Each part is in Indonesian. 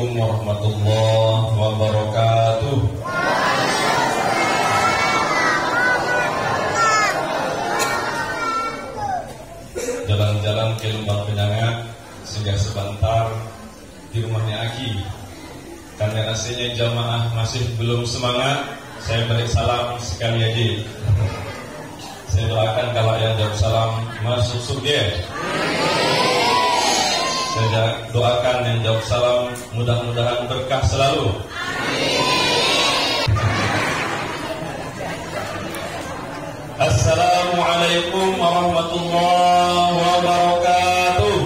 Assalamualaikum warahmatullahi wabarakatuh. Jalan-jalan ke Lembang Penyangat, singgah sebentar di rumahnya Aki. Karena rasanya jamaah masih belum semangat, saya beri salam sekali aja. Saya doakan kalau yang jawab salam masuk surga. Saya doakan yang jawab salam mudah-mudahan berkah selalu. Assalamualaikum warahmatullahi wabarakatuh.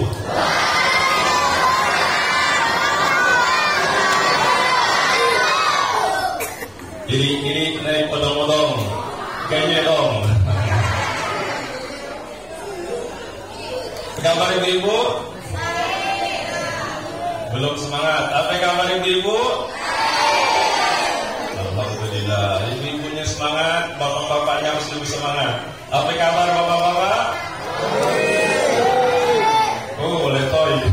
Iri-iri naik odong-odong, kayaknya dong. Kabar ibu-ibu? Belum semangat. Apa kabar ibu-ibu? Alhamdulillah. Ibu-ibunya semangat, bapak-bapaknya harus lebih semangat. Apa kabar bapak-bapak? Oh, letoy.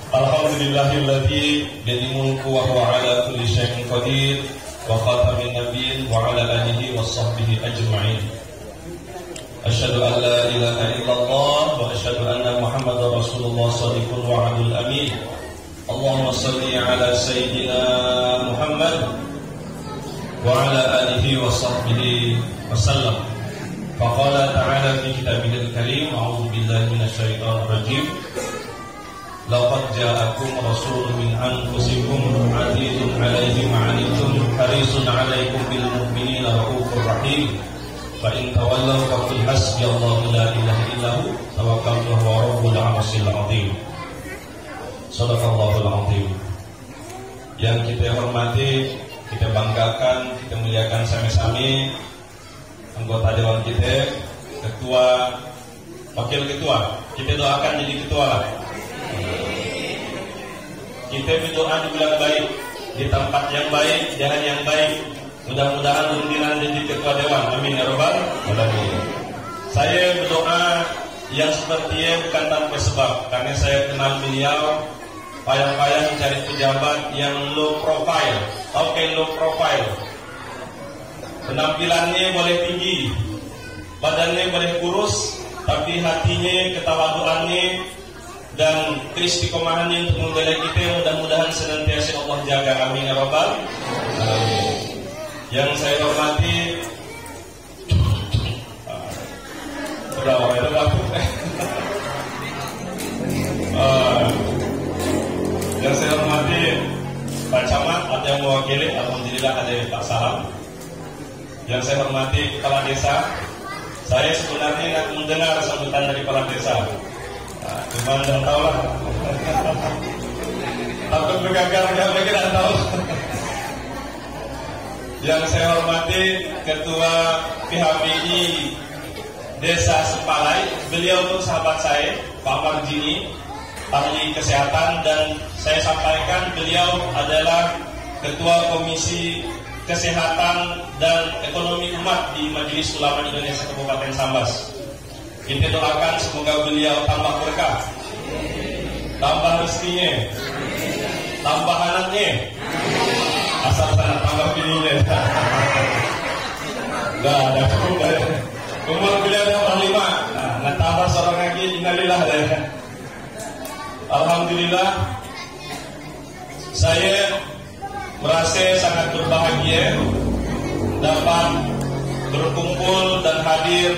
Alhamdulillahilladzi biyadihi mulku wa huwa ala kulli syai'in qadir wa khatamin nabiyyin wa ala alihi washabbihi ajma'in. Asyhadu an la ilaha illallah wa asyhadu anna Muhammadar Rasulullah shadiqul wa'dul amin. Allahumma shalli ala sayyidina Muhammad wa ala alihi wa sahbihi wasallam. Faqala ta'ala fi kitabihil karim, a'udzu billahi minasyaitonir rajim. Laqad ja'akum rasulun min anfusikum azizun 'alaihi ma 'anittum harisun 'alaikum bil mu'minina raufur rahim. Fa in tawallaw faqul hasbiyallahu la ilaha illahu tawakkaltu wa rabbul 'arsyil 'azim. Shadaqallahul 'azim. Yang kita hormati, kita banggakan, kita muliakan sami-sami anggota dewan kita, ketua, wakil ketua. Kita doakan jadi ketua lah. Kita berdoa di bulan baik, di tempat yang baik, jalan yang baik. Mudah-mudahan pimpinan jadi ketua dewan. Amin ya rabbal alamin. Saya berdoa yang sepertinya bukan tanpa sebab, karena saya kenal beliau payah-payah mencari pejabat yang low profile. Tahu kan low profile? Penampilannya boleh tinggi, badannya boleh kurus, tapi hatinya, ketawaduannya dan keistiqomahannya untuk membela kita mudah-mudahan senantiasa Allah jaga. Amin ya rabbal alamin. Yang saya hormati, yang saya hormati Pak Camat, ada yang mewakili, alhamdulillah ada Pak Salam. Yang saya hormati Kepala Desa, saya sebenarnya nggak mendengar sambutan dari Kepala Desa. Cuma tidak tahu lah. Takut bergagal, mereka tidak tahu. Yang saya hormati Ketua PHBI Desa Sempalai, beliau pun sahabat saya, Pak Marjini, ahli kesehatan, dan saya sampaikan beliau adalah Ketua Komisi Kesehatan dan Ekonomi Umat di Majelis Ulama Indonesia Kabupaten Sambas. Kita doakan semoga beliau tambah berkah, tambah rezekinya, tambah anaknya, asal sana tambah bininya. Enggak ada cukup. Umur beliau tambah 5. Nah, tambah seorang lagi, innalillah deh. Alhamdulillah, saya merasa sangat berbahagia dapat berkumpul dan hadir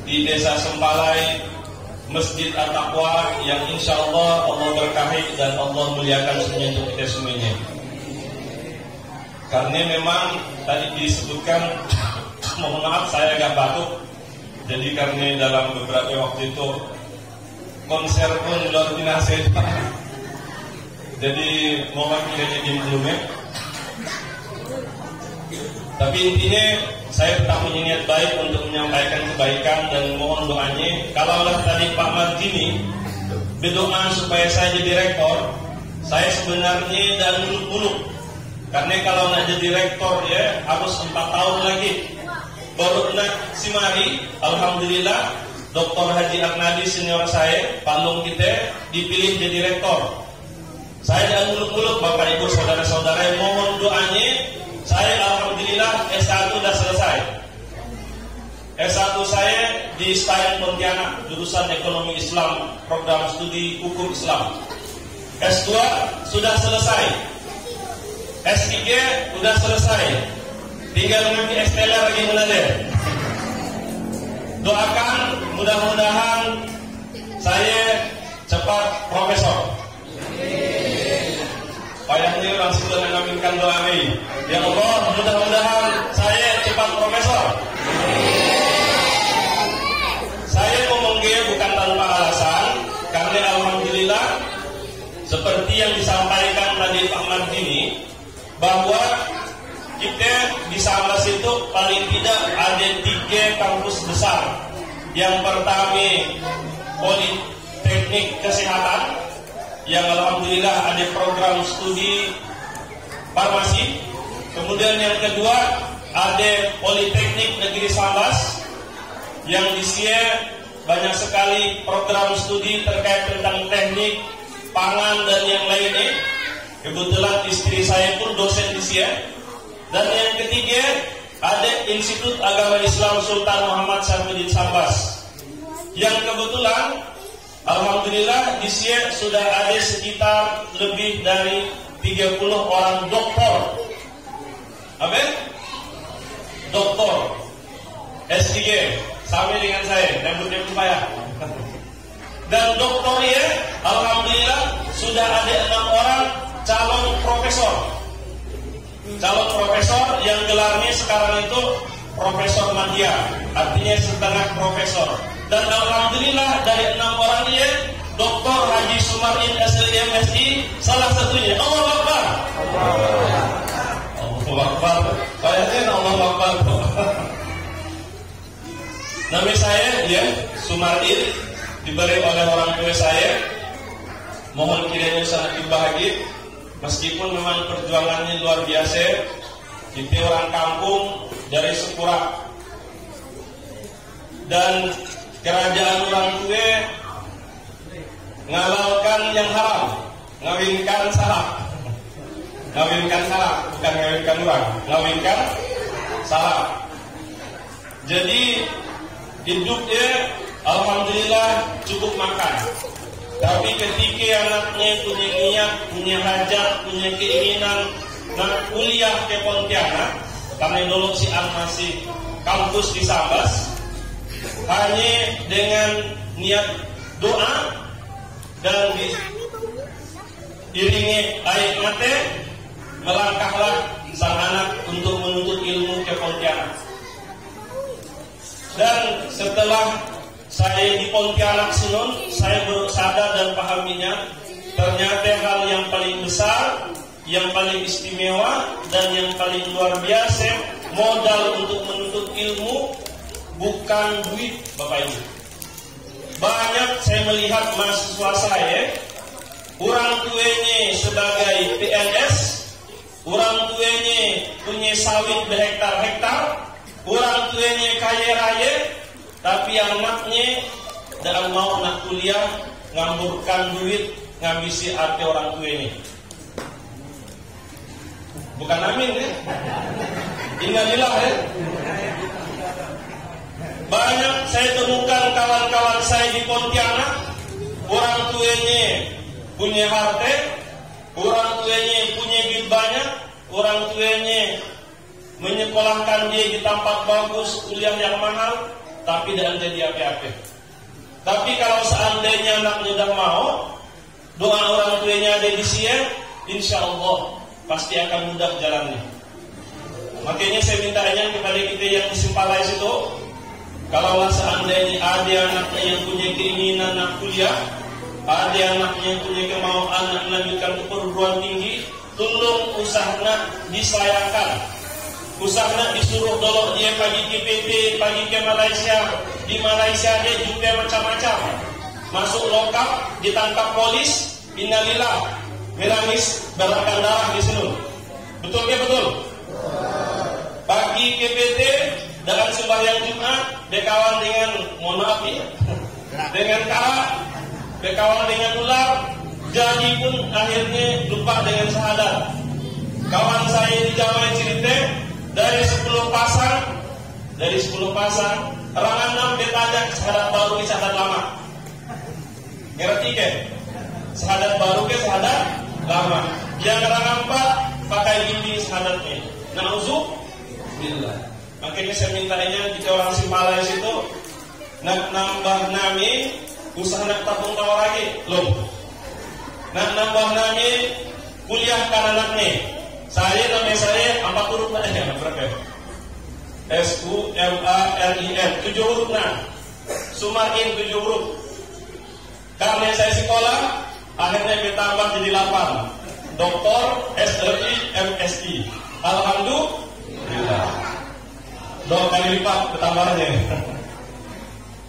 di Desa Sempalai, Masjid At-Taqwa yang insya Allah berkahi dan Allah muliakan semuanya untuk kita semuanya. Karena memang tadi disebutkan, mohon maaf saya agak batuk. Jadi karena dalam beberapa waktu itu konser pun luar biasa. Jadi mohon kiranya dimaklumi. Tapi intinya saya tetap punya niat baik untuk menyampaikan kebaikan dan mohon doanya. Kalaulah tadi Pak Marjini berdoa supaya saya jadi rektor, saya sebenarnya dan muluk-muluk. Karena kalau nak jadi rektor ya harus 4 tahun lagi. Baru nak simari, alhamdulillah Dr. Haji Aknadi senior saya, Palung kita dipilih jadi rektor. Saya dan muluk-muluk Bapak Ibu saudara-saudara yang mohon doanya. Saya alhamdulillah S1 sudah selesai. S1 saya di STAIN Pontianak, jurusan Ekonomi Islam, program studi Hukum Islam. S2 sudah selesai. S3 sudah selesai. Tinggal nanti STL lagi mengalir. Doakan mudah-mudahan saya cepat profesor. Bayangnya orang sudah mengaminkan doa ini. Ya Allah, mudah-mudahan saya cepat profesor. Saya ngomong dia bukan tanpa alasan, karena alhamdulillah seperti yang disampaikan tadi Pak Martini, bahwa kita di Sambas itu paling tidak ada 3 kampus besar. Yang pertama Politeknik Kesehatan, yang alhamdulillah ada program studi farmasi. Kemudian yang kedua ada Politeknik Negeri Sambas, yang di sini banyak sekali program studi terkait tentang teknik, pangan dan yang lainnya. Kebetulan istri saya pun dosen di sini. Dan yang ketiga ada Institut Agama Islam Sultan Muhammad Syarifudin Sambas, yang kebetulan alhamdulillah di sini sudah ada sekitar lebih dari 30 orang doktor. Amin. Doktor S3 sama dengan saya, nyambut-nyambut ya. Dan doktornya alhamdulillah sudah ada 6 orang calon profesor. Calon profesor yang gelarnya sekarang itu Profesor Madya, artinya setengah profesor. Dan alhamdulillah dari 6 orang ini Dr. Haji Sumarin SLMSI salah satunya. Allahu Akbar. Allahu Akbar. Kayaknya Allahu Akbar. Nama saya ya Sumarin, diberi oleh orang tua saya. Mohon kiranya sangat dibahagia. Meskipun memang perjuangannya luar biasa, kita orang kampung dari Sepura, dan kerajaan orang tua ngalalkan yang haram, ngawinkan salah, bukan ngawinkan orang, ngawinkan salah. Jadi hidupnya alhamdulillah cukup makan. Tapi ketika anaknya punya niat, punya hajat, punya keinginan nak kuliah ke Pontianak, karena dulu si An masih kampus di Sambas, hanya dengan niat doa dan diiringi air mata, melangkahlah sang anak untuk menuntut ilmu ke Pontianak. Dan setelah saya di Pontianak Sinun, saya baru sadar dan pahaminya, ternyata hal yang paling besar, yang paling istimewa, dan yang paling luar biasa, modal untuk menuntut ilmu bukan duit, Bapak Ibu. Banyak saya melihat mahasiswa saya, orang tuanya sebagai PNS, orang tuanya punya sawit berhektar-hektar, orang tuanya kaya raya, tapi anaknya dalam mau nak kuliah ngamburkan duit, ngambisi hati orang tuanya. Bukan amin ya? Innalillah ya? Banyak saya temukan kawan-kawan saya di Pontianak, orang tuanya punya harta, orang tuanya punya duit banyak, orang tuanya menyekolahkan dia di tempat bagus, kuliah yang mahal, tapi tidak jadi apa-apa. Tapi kalau seandainya anaknya sudah mau, doa orang tuanya ada di sini, insya Allah pasti akan mudah jalannya. Makanya saya mintanya kepada kita yang di Simpalais itu, kalau seandainya ada anaknya yang punya keinginan nak kuliah, ada anaknya yang punya kemauan nak melanjutkan ke perguruan tinggi, tolong usahanya diselayakan. Usahanya disuruh dolok dia pergi ke PT, pergi ke Malaysia. Di Malaysia dia juga macam-macam. Masuk lengkap, ditangkap polis, innalillah, menangis berangkat darah di sini. Betul ke betul? Pergi ke PT dengan sembahyang Jumat, berkawan dengan, mohon maaf ya, dengan kara, berkawan dengan ular, Jadi pun akhirnya lupa dengan syahadat. Kawan saya di Jawa cerita dari 10 pasang orang 6 dia tajak syahadat baru ke syahadat lama. Ngerti ke? Syahadat baru ke syahadat lama. Yang orang 4 pakai bimbing syahadatnya. Na'udzubillah. Makanya saya mintanya jika orang Simalaya itu nak nambah nami usaha nak tabung tawar lagi loh. Nak nambah nami kuliah kan anaknya. Nama saya 4 huruf aja berapa? SUMARIN 7 huruf nah. Sumarin 7 huruf. Karena saya sekolah akhirnya ditambah jadi 8. Doktor SRI MSI. Alhamdulillah. 2 kali lipat ketambahannya.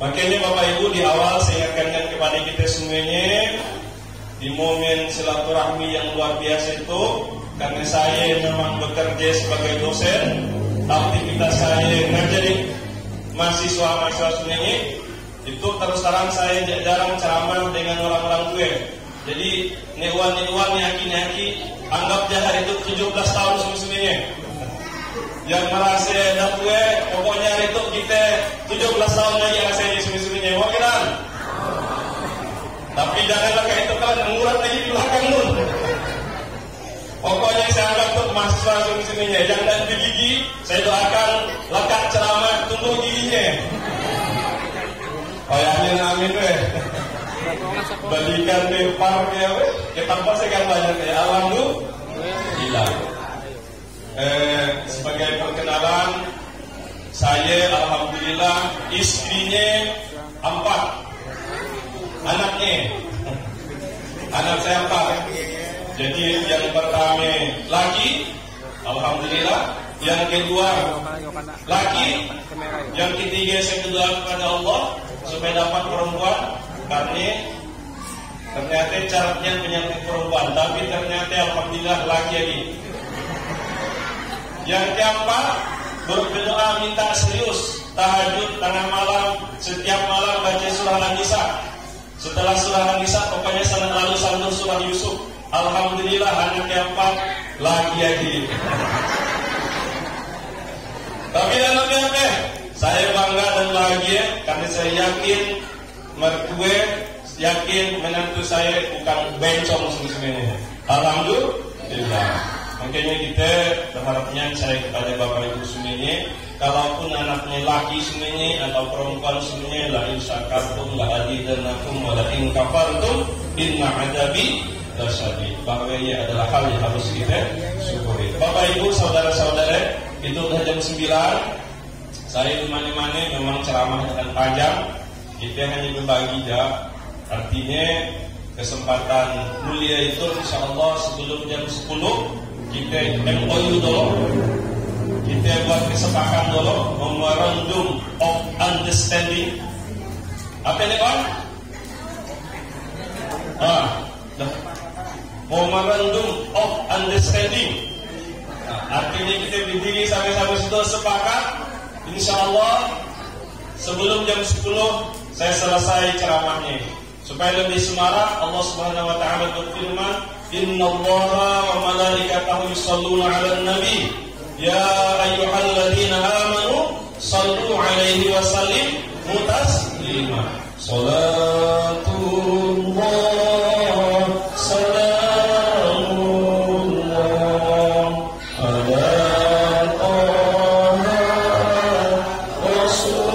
Makanya Bapak Ibu di awal saya ingatkan kepada kita semuanya di momen silaturahmi yang luar biasa itu, karena saya memang bekerja sebagai dosen, aktivitas saya menjadi mahasiswa semuanya itu terus terang saya jarang ceramah dengan orang-orang tua. Jadi newan yaki anggap jahat itu 17 tahun semuanya. Yang merasa dah tua, pokoknya itu kita 17 tahun lagi rasanya semuanya. Oke kan? Tapi janganlah kayak itu kan ngurat lagi di belakang nun. Pokoknya saya anggap untuk mahasiswa semuanya. Yang dan gigi, saya doakan lekat ceramah tumbuh giginya. Oh ya amin weh. Balikan lempar ya weh. Kita pasti kan banyak ya. Alhamdulillah. Sebagai perkenalan, saya alhamdulillah istrinya 4, anaknya, anak saya 4. Jadi yang pertama laki, alhamdulillah. Yang kedua laki, yang ketiga saya berdoa kepada Allah supaya dapat perempuan, karena ternyata caranya penyakit perempuan, tapi ternyata alhamdulillah laki lagi. Yang keempat, berdoa minta serius, tahajud tengah malam, setiap malam baca surah An-Nisa. Setelah surah An-Nisa, pokoknya selalu santun surah Yusuf. Alhamdulillah anak keempat lagi. Tapi dalam apa? Saya bangga dan bahagia karena saya yakin mertua, yakin menantu saya bukan bencong semuanya. Alhamdulillah. Makanya kita berharapnya saya kepada Bapak Ibu semuanya, kalaupun anaknya laki semuanya atau perempuan semuanya, la in syakartum la azidannakum wa la in kafartum inna adabi lasyadid. Bahwa ini adalah hal yang harus kita syukuri. Bapak Ibu, saudara-saudara, itu udah jam 9. Saya di mana-mana memang ceramah dengan panjang. Kita hanya berbagi ya. Artinya kesempatan mulia itu insyaallah sebelum jam 10 kita MOU dulu, kita buat kesepakatan dulu, memorandum of understanding. Apa ini Pak? Memorandum of understanding. Artinya kita berdiri sampai-sampai sudah sepakat, insyaallah sebelum jam 10 saya selesai ceramahnya. Supaya lebih semarak, Allah Subhanahu wa taala berfirman, "Innallaha wa malaikatahu yusholluna 'alan nabi, ya ayyuhalladzina amanu shallu 'alaihi wa sallimu taslima." Salatullah salamullah ala Taha Rasulillah.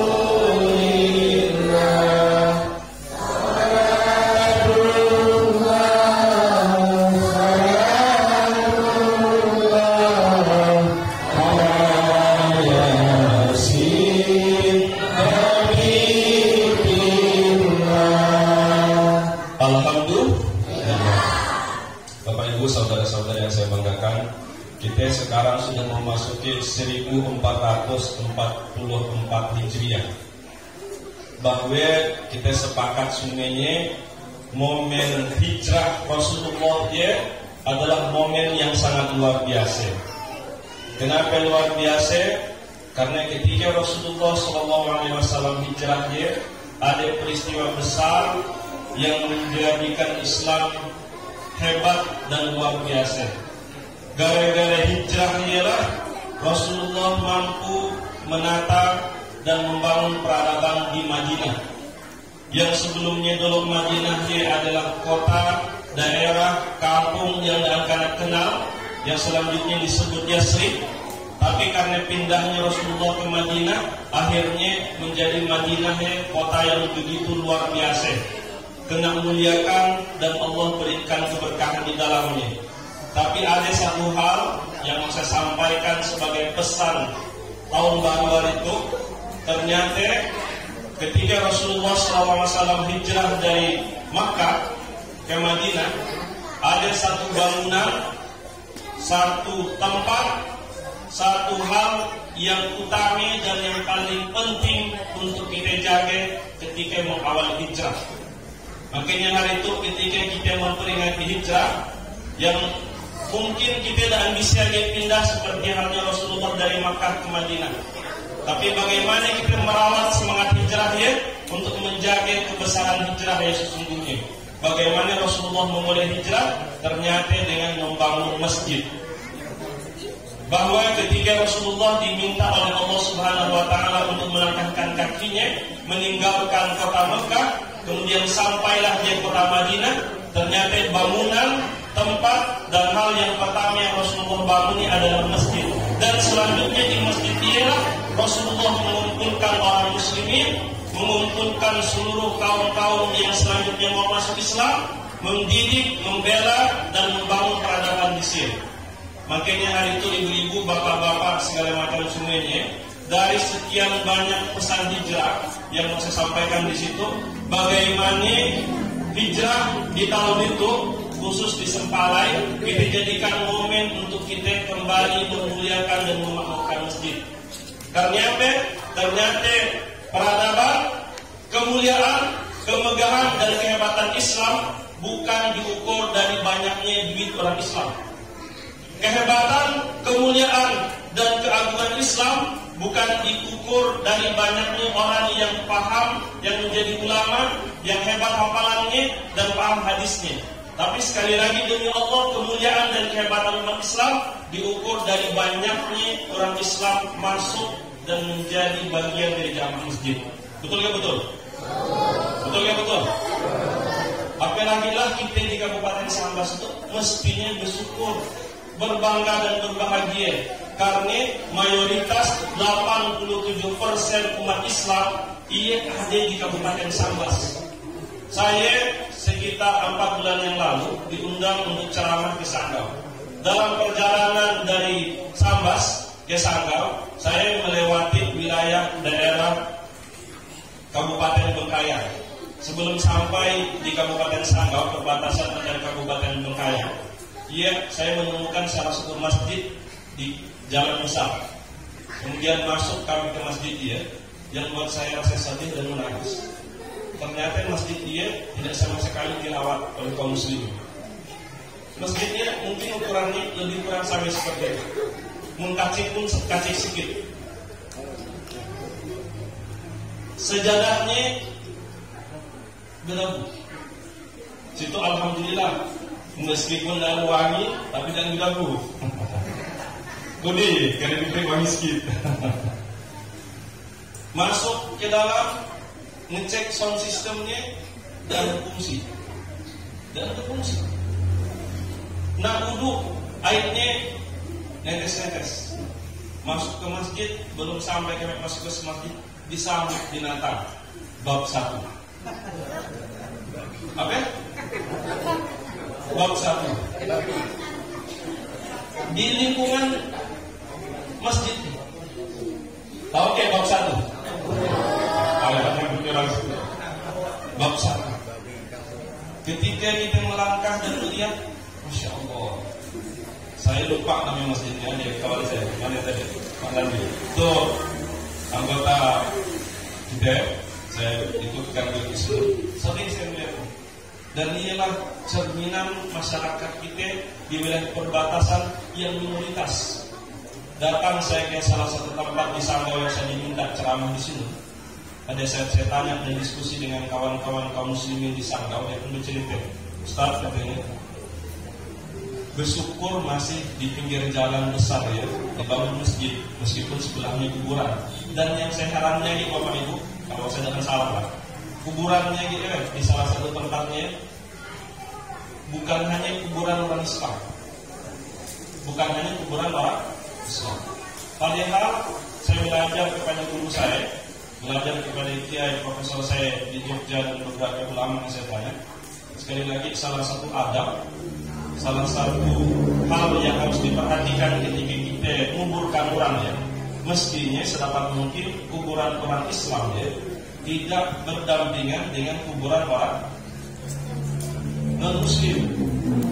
Saudara-saudara yang saya banggakan, kita sekarang sudah memasuki 1444 Hijriah. Bahwa kita sepakat semuanya momen hijrah Rasulullah dia adalah momen yang sangat luar biasa. Kenapa luar biasa? Karena ketika Rasulullah SAW hijrah dia, ada peristiwa besar yang menjadikan Islam hebat dan luar biasa. Gara-gara hijrah ialah Rasulullah mampu menata dan membangun peradaban di Madinah. Yang sebelumnya dulu Madinah dia adalah kota, daerah, kampung yang akan kenal, yang selanjutnya disebut Yasrib. Tapi karena pindahnya Rasulullah ke Madinah, akhirnya menjadi Madinah kota yang begitu luar biasa, kena muliakan dan Allah berikan keberkahan di dalamnya. Tapi ada satu hal yang mau saya sampaikan sebagai pesan tahun baru itu. Ternyata ketika Rasulullah SAW hijrah dari Makkah ke Madinah, ada satu bangunan, satu tempat, satu hal yang utama dan yang paling penting untuk kita jaga ketika mengawal hijrah. Makanya hari itu ketika kita memperingati hijrah, yang mungkin kita tidak bisa pindah seperti halnya Rasulullah dari Makkah ke Madinah. Tapi bagaimana kita merawat semangat hijrahnya untuk menjaga kebesaran hijrahnya sesungguhnya. Bagaimana Rasulullah memulai hijrah? Ternyata dengan membangun masjid. Bahwa ketika Rasulullah diminta oleh Allah Subhanahu wa Ta'ala untuk melangkahkan kakinya meninggalkan kota Mekah, kemudian sampailah dia kota Madinah, ternyata bangunan, tempat dan hal yang pertama yang Rasulullah banguni adalah masjid. Dan selanjutnya di masjid ialah Rasulullah mengumpulkan orang muslimin, mengumpulkan seluruh kaum-kaum yang selanjutnya mau masuk Islam, mendidik, membela dan membangun peradaban di sini. Makanya hari itu ibu-ibu, bapak-bapak segala macam semuanya, dari sekian banyak pesan hijrah yang mau saya sampaikan di situ, bagaimana hijrah di tahun itu khusus di Sempalai kita jadikan momen untuk kita kembali memuliakan dan memakmurkan masjid. Ternyata peradaban, kemuliaan, kemegahan dan kehebatan Islam bukan diukur dari banyaknya duit orang Islam. Kehebatan, kemuliaan dan keagungan Islam bukan diukur dari banyaknya orang yang paham, yang menjadi ulama, yang hebat hafalannya dan paham hadisnya. Tapi sekali lagi demi Allah, kemuliaan dan kehebatan umat Islam diukur dari banyaknya orang Islam masuk dan menjadi bagian dari jamaah masjid. Betul nggak betul? Betul nggak betul? Apalagilah kita di Kabupaten Sambas itu mestinya bersyukur, berbangga dan berbahagia karena mayoritas 87% umat Islam ia ada di Kabupaten Sambas. Saya sekitar 4 bulan yang lalu diundang untuk ceramah ke Sanggau. Dalam perjalanan dari Sambas ke Sanggau, saya melewati wilayah daerah Kabupaten Bengkayang. Sebelum sampai di Kabupaten Sanggau, perbatasan dengan Kabupaten Bengkayang, saya menemukan salah satu masjid di Jalan Besar. Kemudian masuk kami ke masjid yang buat saya rasa sedih dan menangis. Ternyata masjid tidak sama sekali dirawat oleh kaum muslimin. Masjidnya mungkin ukurannya lebih kurang sama seperti itu. Mengkacik pun kacik sedikit. Sejadahnya berdebu. Situ alhamdulillah meskipun tidak wangi tapi jangan berdebu. Gede, karena diberi wangi sedikit. Masuk ke dalam, ngecek sound systemnya dan fungsi. Nak wudhu, airnya netes-netes. Masuk ke masjid, belum sampai kami masuk ke masjid, disambut binatang. Bab 1. Apa? Bab 1. Di lingkungan masjid. Tahu ke bab 1? Bab 1. Ketika kita melangkah dan melihat, Masya Allah, saya lupa nama masjidnya, dia kawan saya, mana tadi? Mana tadi? Itu anggota kita, saya ikutkan ke Islam. Sering saya melihat, dan inilah cerminan masyarakat kita di wilayah perbatasan yang minoritas. Datang saya ke salah satu tempat di Sanggau yang saya diminta ceramah di sini. Ada saya tanya dan diskusi dengan kawan-kawan kaum muslimin di Sanggau, dia pun bercerita, Ustaz katanya, bersyukur masih di pinggir jalan besar ya, dibangun masjid meskipun sebelahnya kuburan. Dan yang saya herannya ini Bapak Ibu, kalau saya jangan salah lah, kuburannya gitu ya, di salah satu tempatnya bukan hanya kuburan orang Islam, bukan hanya kuburan orang Islam. Padahal saya belajar kepada guru saya, belajar kepada kiai profesor saya di Jogja dan beberapa ulama yang saya tanya. Sekali lagi salah satu adab, salah satu hal yang harus diperhatikan ketika kita menguburkan orang ya, mestinya sedapat mungkin kuburan orang Islam ya tidak berdampingan dengan kuburan orang non-Muslim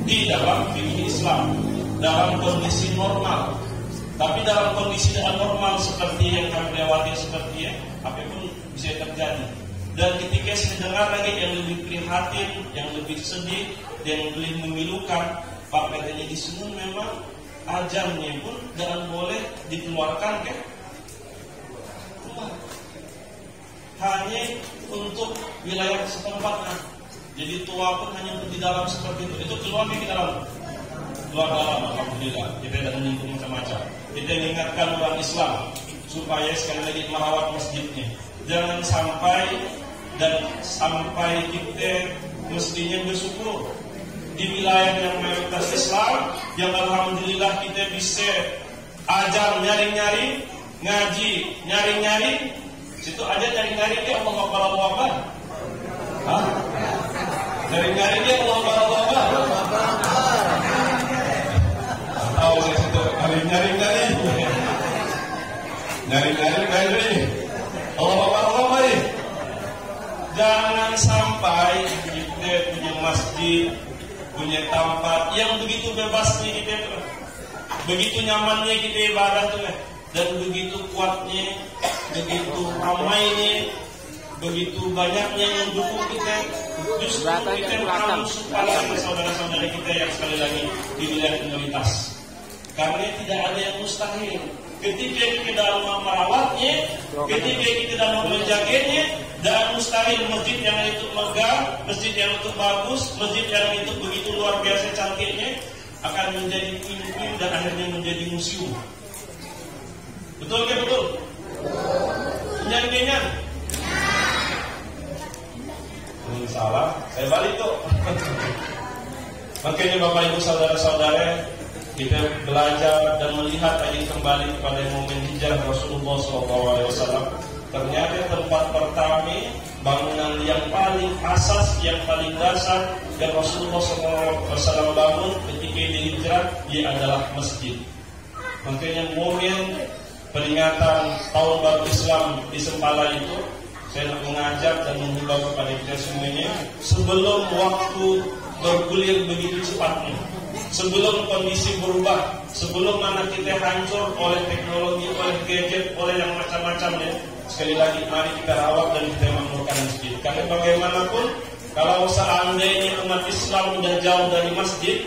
di dalam fikih Islam dalam kondisi normal. Tapi dalam kondisi tidak normal seperti yang kami lewati seperti ya, apapun bisa terjadi. Dan ketika saya dengar lagi yang lebih prihatin, yang lebih sedih, yang lebih memilukan, Pak katanya di sini memang ajannya pun jangan boleh dikeluarkan ke rumah, hanya untuk wilayah setempat. Jadi tua pun hanya untuk di dalam seperti itu keluar ke dalam. Luar dalam, alhamdulillah. Kita tidak menyinggung macam-macam. Kita mengingatkan orang Islam supaya sekali lagi merawat masjidnya. Jangan sampai kita mestinya bersyukur di wilayah yang mayoritas Islam, yang alhamdulillah kita bisa ajar nyari-nyari, ngaji nyari-nyari. Situ aja nyari-nyari dia Allah Akbar. Hah? Nyari-nyari dia Allah Akbar. Tahu saya situ nyari-nyari. Allah. Jangan sampai kita punya masjid, punya tempat yang begitu bebasnya kita, begitu nyamannya kita ibadah tuh, dan begitu kuatnya, begitu ramainya, begitu banyaknya yang dukung kita. Justru kita harus supaya saudara-saudara kita yang sekali lagi di wilayah minoritas. Karena tidak ada yang mustahil. Ketika kita dalam merawatnya, ketika kita dalam menjaganya, dan mustahil masjid yang itu megah, masjid yang itu bagus, masjid yang itu begitu luar biasa cantiknya akan menjadi puing-puing dan akhirnya menjadi museum. Betul ke betul? Nyanyian? Salah, saya balik tuh. Makanya Bapak Ibu saudara-saudara, kita belajar dan melihat lagi kembali kepada momen hijrah Rasulullah SAW. Ternyata tempat pertama, bangunan yang paling asas, yang paling dasar yang Rasulullah SAW bangun ketika dia hijrah, dia adalah masjid. Makanya momen peringatan tahun baru Islam di Sempala itu, saya nak mengajak dan menghimbau kepada kita semuanya, sebelum waktu bergulir begitu cepatnya, sebelum kondisi berubah, sebelum mana kita hancur oleh teknologi, oleh gadget, oleh yang macam-macamnya, sekali lagi mari kita rawat dan kita makmurkan masjid. Karena bagaimanapun, kalau seandainya umat Islam sudah jauh dari masjid,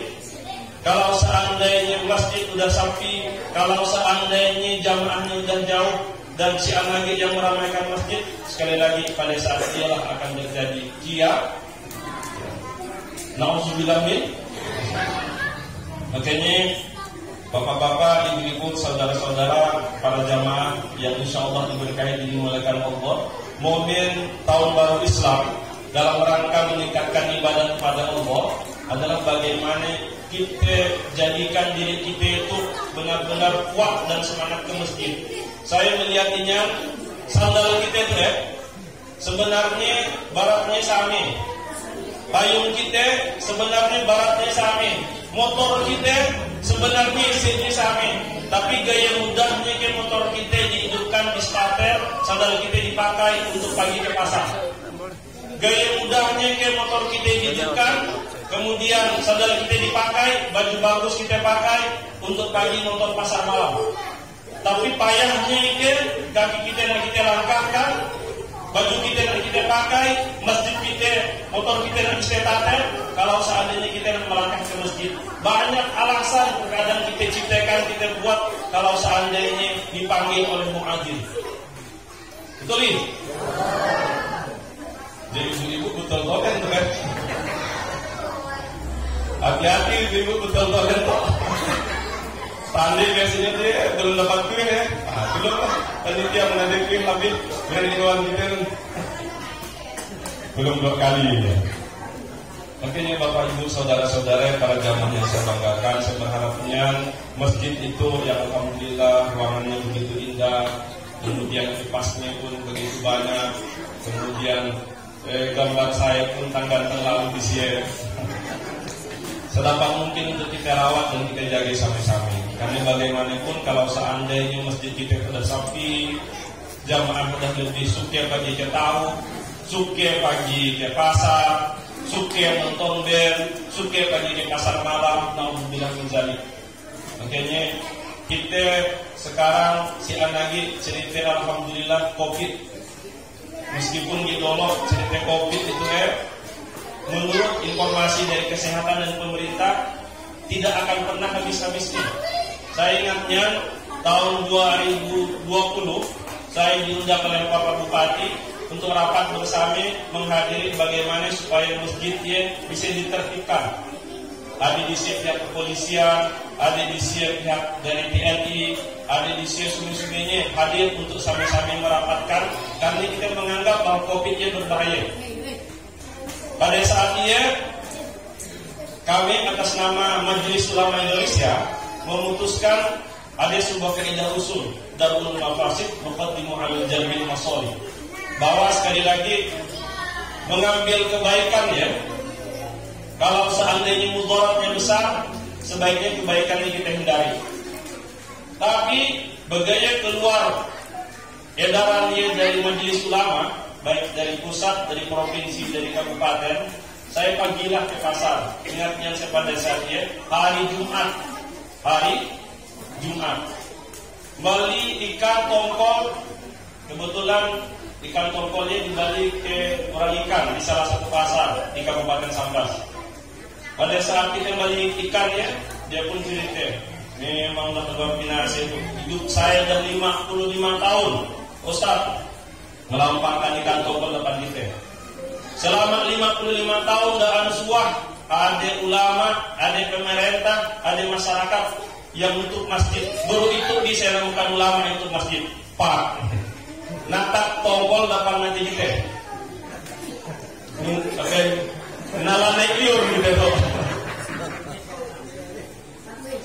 kalau seandainya masjid sudah sepi, kalau seandainya jamaahnya sudah jauh, dan si lagi yang meramaikan masjid, sekali lagi pada saat ialah akan terjadi kia. Nauzubillah min. Makanya bapak-bapak, ibu-ibu, saudara-saudara, para jamaah yang insya Allah diberkahi dimuliakan Allah, momen tahun baru Islam dalam rangka meningkatkan ibadah kepada Allah adalah bagaimana kita jadikan diri kita itu benar-benar kuat dan semangat ke masjid. Saya melihatnya sandal kita itu sebenarnya baratnya sama, payung kita sebenarnya baratnya sama, motor kita sebenarnya isinya sama, tapi gaya mudahnya ke motor kita dihidupkan di starter, sandal kita dipakai untuk pergi ke pasar. Gaya mudahnya ke motor kita dihidupkan, kemudian sandal kita dipakai, baju bagus kita pakai untuk pergi nonton pasar malam. Tapi payahnya ke kaki kita yang kita langkahkan, baju kita yang kita pakai, masjid kita, motor kita yang kita tater. Kalau seandainya kita melangkah ke masjid, banyak alasan terkadang kita ciptakan, kita buat kalau seandainya dipanggil oleh muadzin. Betul ini? Jadi ibu-ibu betul kan? Hati-hati ibu betul toilet. Tadi biasanya dia belum dapat kue ya. Belum lah. Panitia menanti kue habis dari kawan kita belum 2 kali ya. Makanya Bapak Ibu saudara-saudara para jamaah yang saya banggakan, saya berharapnya masjid itu yang alhamdulillah ruangannya begitu indah, kemudian kipasnya pun begitu banyak, kemudian gambar saya pun ganteng lalu di sini. Sedapat mungkin untuk kita rawat dan kita jaga sama-sama. Karena bagaimanapun kalau seandainya masjid kita sudah sepi, jamaah sudah lebih suka pagi ke tahu, suka pagi ke pasar, suka nonton band, suka pagi ke pasar malam, naudzubillah min dzalik. Makanya kita sekarang si anagi cerita alhamdulillah Covid. Meskipun ditolak cerita Covid itu menurut informasi dari kesehatan dan pemerintah tidak akan pernah habis-habisnya. Saya ingatnya tahun 2020 saya diundang oleh Bapak Bupati untuk rapat bersama menghadiri bagaimana supaya masjidnya bisa ditertibkan. Ada di pihak kepolisian, ada di pihak dari TNI, ada di sungai-sungainya hadir untuk sama-sama merapatkan karena kita menganggap bahwa COVID-nya berbahaya. Pada saat ini kami atas nama Majelis Ulama Indonesia memutuskan ada sebuah kaidah usul Darul Mafasid Muqaddimu 'alal Jalbil Masalih, bahwa sekali lagi mengambil kebaikan ya. Kalau seandainya mudaratnya besar, sebaiknya kebaikan ini kita hindari. Tapi begitu keluar edarannya dari Majelis Ulama, baik dari pusat, dari provinsi, dari kabupaten, saya pagilah ke pasar. Ingatnya saya pada saatnya hari Jumat, beli ikan tongkol. Kebetulan ikan tongkolnya dibalik ke orang ikan di salah satu pasar di Kabupaten Sambas. Pada saat kita beli ikannya, dia pun cerita, memang luar biasa itu. Hidup saya dah 55 tahun, Ustaz, melampangkan ikan tongkol depan kita. Selama 55 tahun dah suah, ada ulama, ada pemerintah, ada masyarakat yang untuk masjid. Baru itu bisa lakukan ulama untuk masjid. Pak, natak tongkol depan masjid kita. Kenalan naik liur gitu tuh.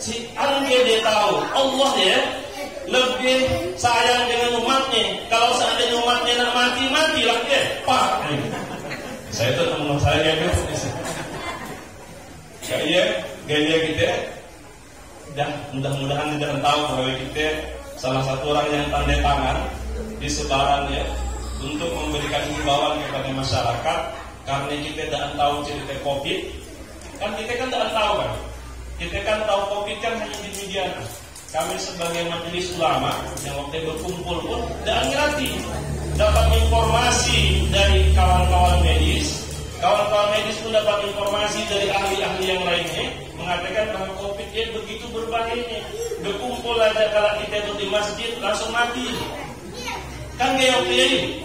Si Angge dia tahu Allah ya lebih sayang dengan umatnya. Kalau seandainya umatnya nak mati, matilah dia. Pak, saya tuh teman saya kayak gitu. Gaya kita. Dan mudah-mudahan tidak tahu bahwa kita salah satu orang yang tanda tangan di sebaran ya untuk memberikan himbauan kepada masyarakat. Karena kita tidak tahu cerita COVID, kan kita kan tidak tahu kan. Kita kan tahu COVID kan hanya di media. Kami sebagai majelis ulama yang waktu berkumpul pun tidak ngerti. Dapat informasi dari kawan-kawan medis. Kawan-kawan medis pun dapat informasi dari ahli-ahli yang lainnya mengatakan bahwa COVID ini begitu berbahayanya. Berkumpul aja kalau kita di masjid langsung mati. Kan gaya ini.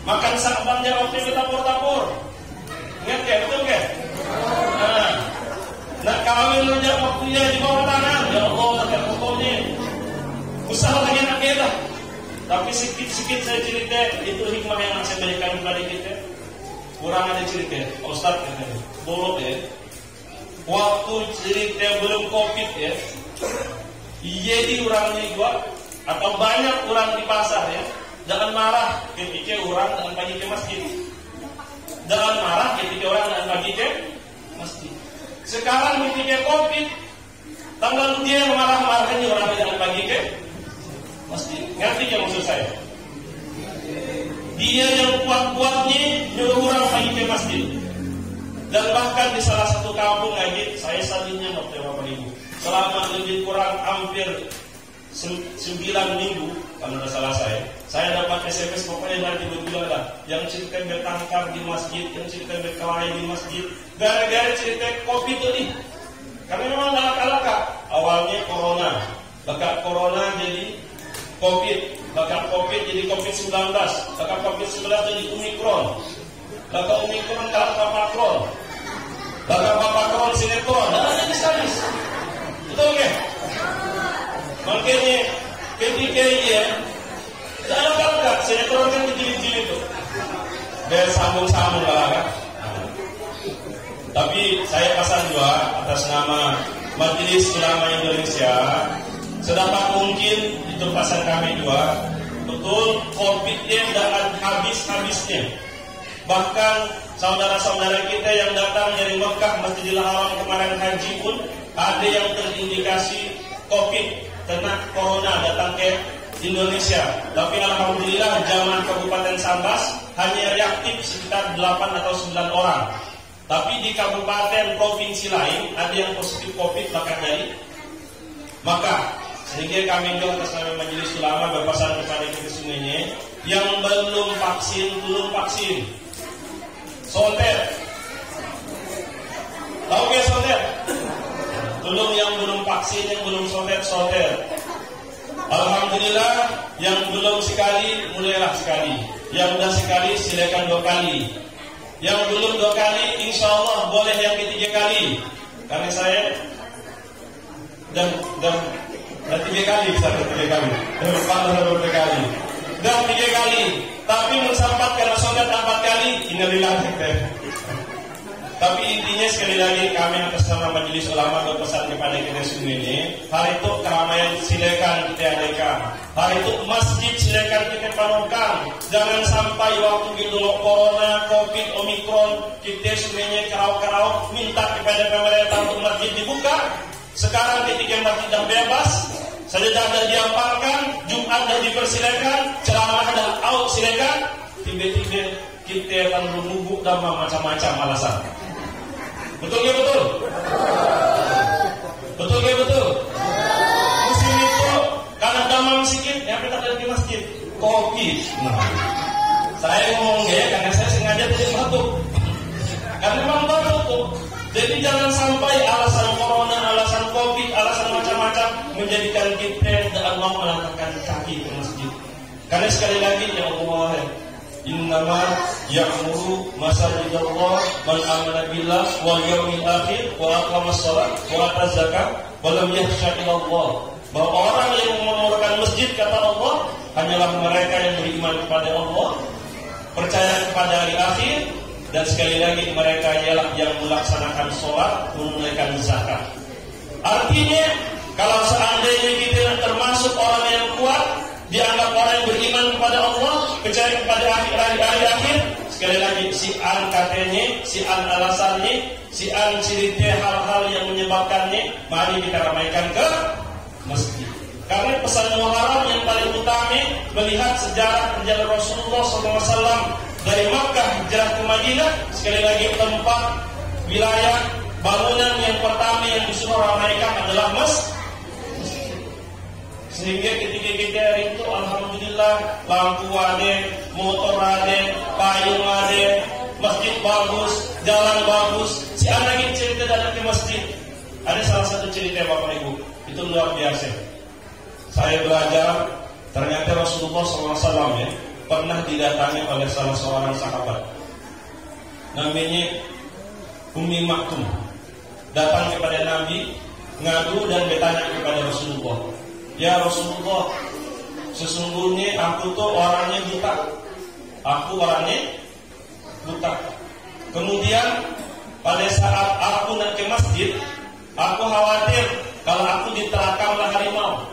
Makan sakban dia waktu itu tapur-tapur. Ingat ya, betul kan? Nak kawin aja waktunya di bawah tangan. Ya Allah, tak pokoknya. Usaha lagi nak kita. Tapi sikit-sikit saya cerita itu hikmah yang saya berikan kepada kita. Kurang ada cerita. Ustaz katanya, bolot ya. Waktu cerita belum COVID ya. Jadi orangnya juga atau banyak orang di pasar ya. Jangan marah ketika orang dengan pergi ke masjid. Jangan marah ketika orang dengan pergi ke masjid. Sekarang ketika COVID, tanggal dia yang marah-marahnya orang dengan pergi ke masjid. Ngerti ya maksud saya? Dia yang kuat-kuatnya nyuruh orang pergi ke masjid. Dan bahkan di salah satu kampung lagi, saya salingnya waktu Bapak Ibu. Selama lebih kurang hampir 9 minggu, kalau tidak salah saya dapat SMS pokoknya dari tiba-tiba lah yang cerita bertangkar di masjid, yang cerita berkelahi di masjid, gara-gara cerita COVID tadi. Karena memang galak-galak. Awalnya corona, bakal corona jadi COVID, bakal COVID jadi COVID-19, bakal COVID-19 jadi Omicron, bakal Omicron kalau Papakron, bakal Papakron kawan sinetron, dan sadis. Betul ke? Makanya ketika jangan kalahkan sinetron kan dijilid-jilid itu. Biar sambung-sambung lah kan. Tapi saya pesan juga atas nama Majelis Ulama Indonesia, sedapat mungkin itu pesan kami juga, betul COVID-nya tidak habis-habisnya. Bahkan saudara-saudara kita yang datang dari Mekah, Masjidil Haram kemarin haji pun ada yang terindikasi COVID, kena corona datang ke Indonesia. Tapi alhamdulillah jamaah Kabupaten Sambas hanya reaktif sekitar 8 atau 9 orang. Tapi di kabupaten provinsi lain ada yang positif COVID bahkan dari. Maka sehingga kami juga atas nama Majelis Ulama berpesan kepada kita semuanya yang belum vaksin. Sonter. Tahu ya sonter? Yang belum vaksin, yang belum sonter. Alhamdulillah yang belum sekali mulailah sekali. Yang sudah sekali silakan 2 kali. Yang belum 2 kali insya Allah boleh yang ketiga kali. Karena saya dan 3 kali saya 3 kali. Dan 4 kali. Dan 3 kali. Tapi mensampat karena solat 4 kali innalillahi kita. Tapi intinya sekali lagi kami atas nama Majelis Ulama berpesan kepada kita semua ini, hari itu keramaian silakan kita adakan. Hari itu masjid silakan kita penuhkan. Jangan sampai waktu gitu corona, COVID, Omikron kita semuanya kerau-kerau minta kepada pemerintah untuk masjid dibuka. Sekarang ketika masjid dah bebas, sajadah dah diampalkan, Jumat dah dipersilakan, ceramah dah out silakan. Tiba-tiba kita akan menunggu dan macam-macam alasan. Betul ya betul? Betul ya betul? Musim itu karena damam sikit, yang kita ada di masjid kopi. Nah, saya ngomong ya karena saya sengaja tidak batuk. Karena memang batuk tuh. Jadi jangan sampai alasan corona, alasan COVID, alasan macam-macam menjadikan kita tidak mau melangkahkan kaki ke masjid. Karena sekali lagi yang Allah innama ya'muru masajidallah man amana billah wal yawmil akhir wa aqamas shalah wa ataz zakat wa lam yakhsha illallah. Bahwa orang yang memenuhkan masjid kata Allah hanyalah mereka yang beriman kepada Allah, percaya kepada hari akhir, dan sekali lagi mereka ialah yang melaksanakan sholat, menunaikan zakat. Artinya kalau seandainya kita termasuk orang yang kuat, dianggap orang yang beriman kepada Allah, percaya kepada hari akhir, sekali lagi si an katanya, si an alasannya, si an cerita hal-hal yang menyebabkannya, mari kita ramaikan ke masjid. Karena pesan Muharram yang paling utama melihat sejarah perjalanan Rasulullah SAW dari Makkah hijrah ke Madinah, sekali lagi tempat wilayah bangunan yang pertama yang disuruh ramaikan adalah masjid. Sehingga ketika kita hari itu alhamdulillah lampu ada, motor ada, payung ada, masjid bagus, jalan bagus. Si anak ini cerita datang ke masjid. Ada salah satu cerita Bapak Ibu, itu luar biasa. Saya belajar ternyata Rasulullah SAW ya, pernah didatangi oleh salah seorang sahabat. Namanya Ummi Maktum. Datang kepada Nabi, ngadu dan bertanya kepada Rasulullah. Ya Rasulullah, sesungguhnya aku tuh orangnya buta. Aku orangnya buta. Kemudian pada saat aku nak ke masjid, aku khawatir kalau aku diterkamlah harimau,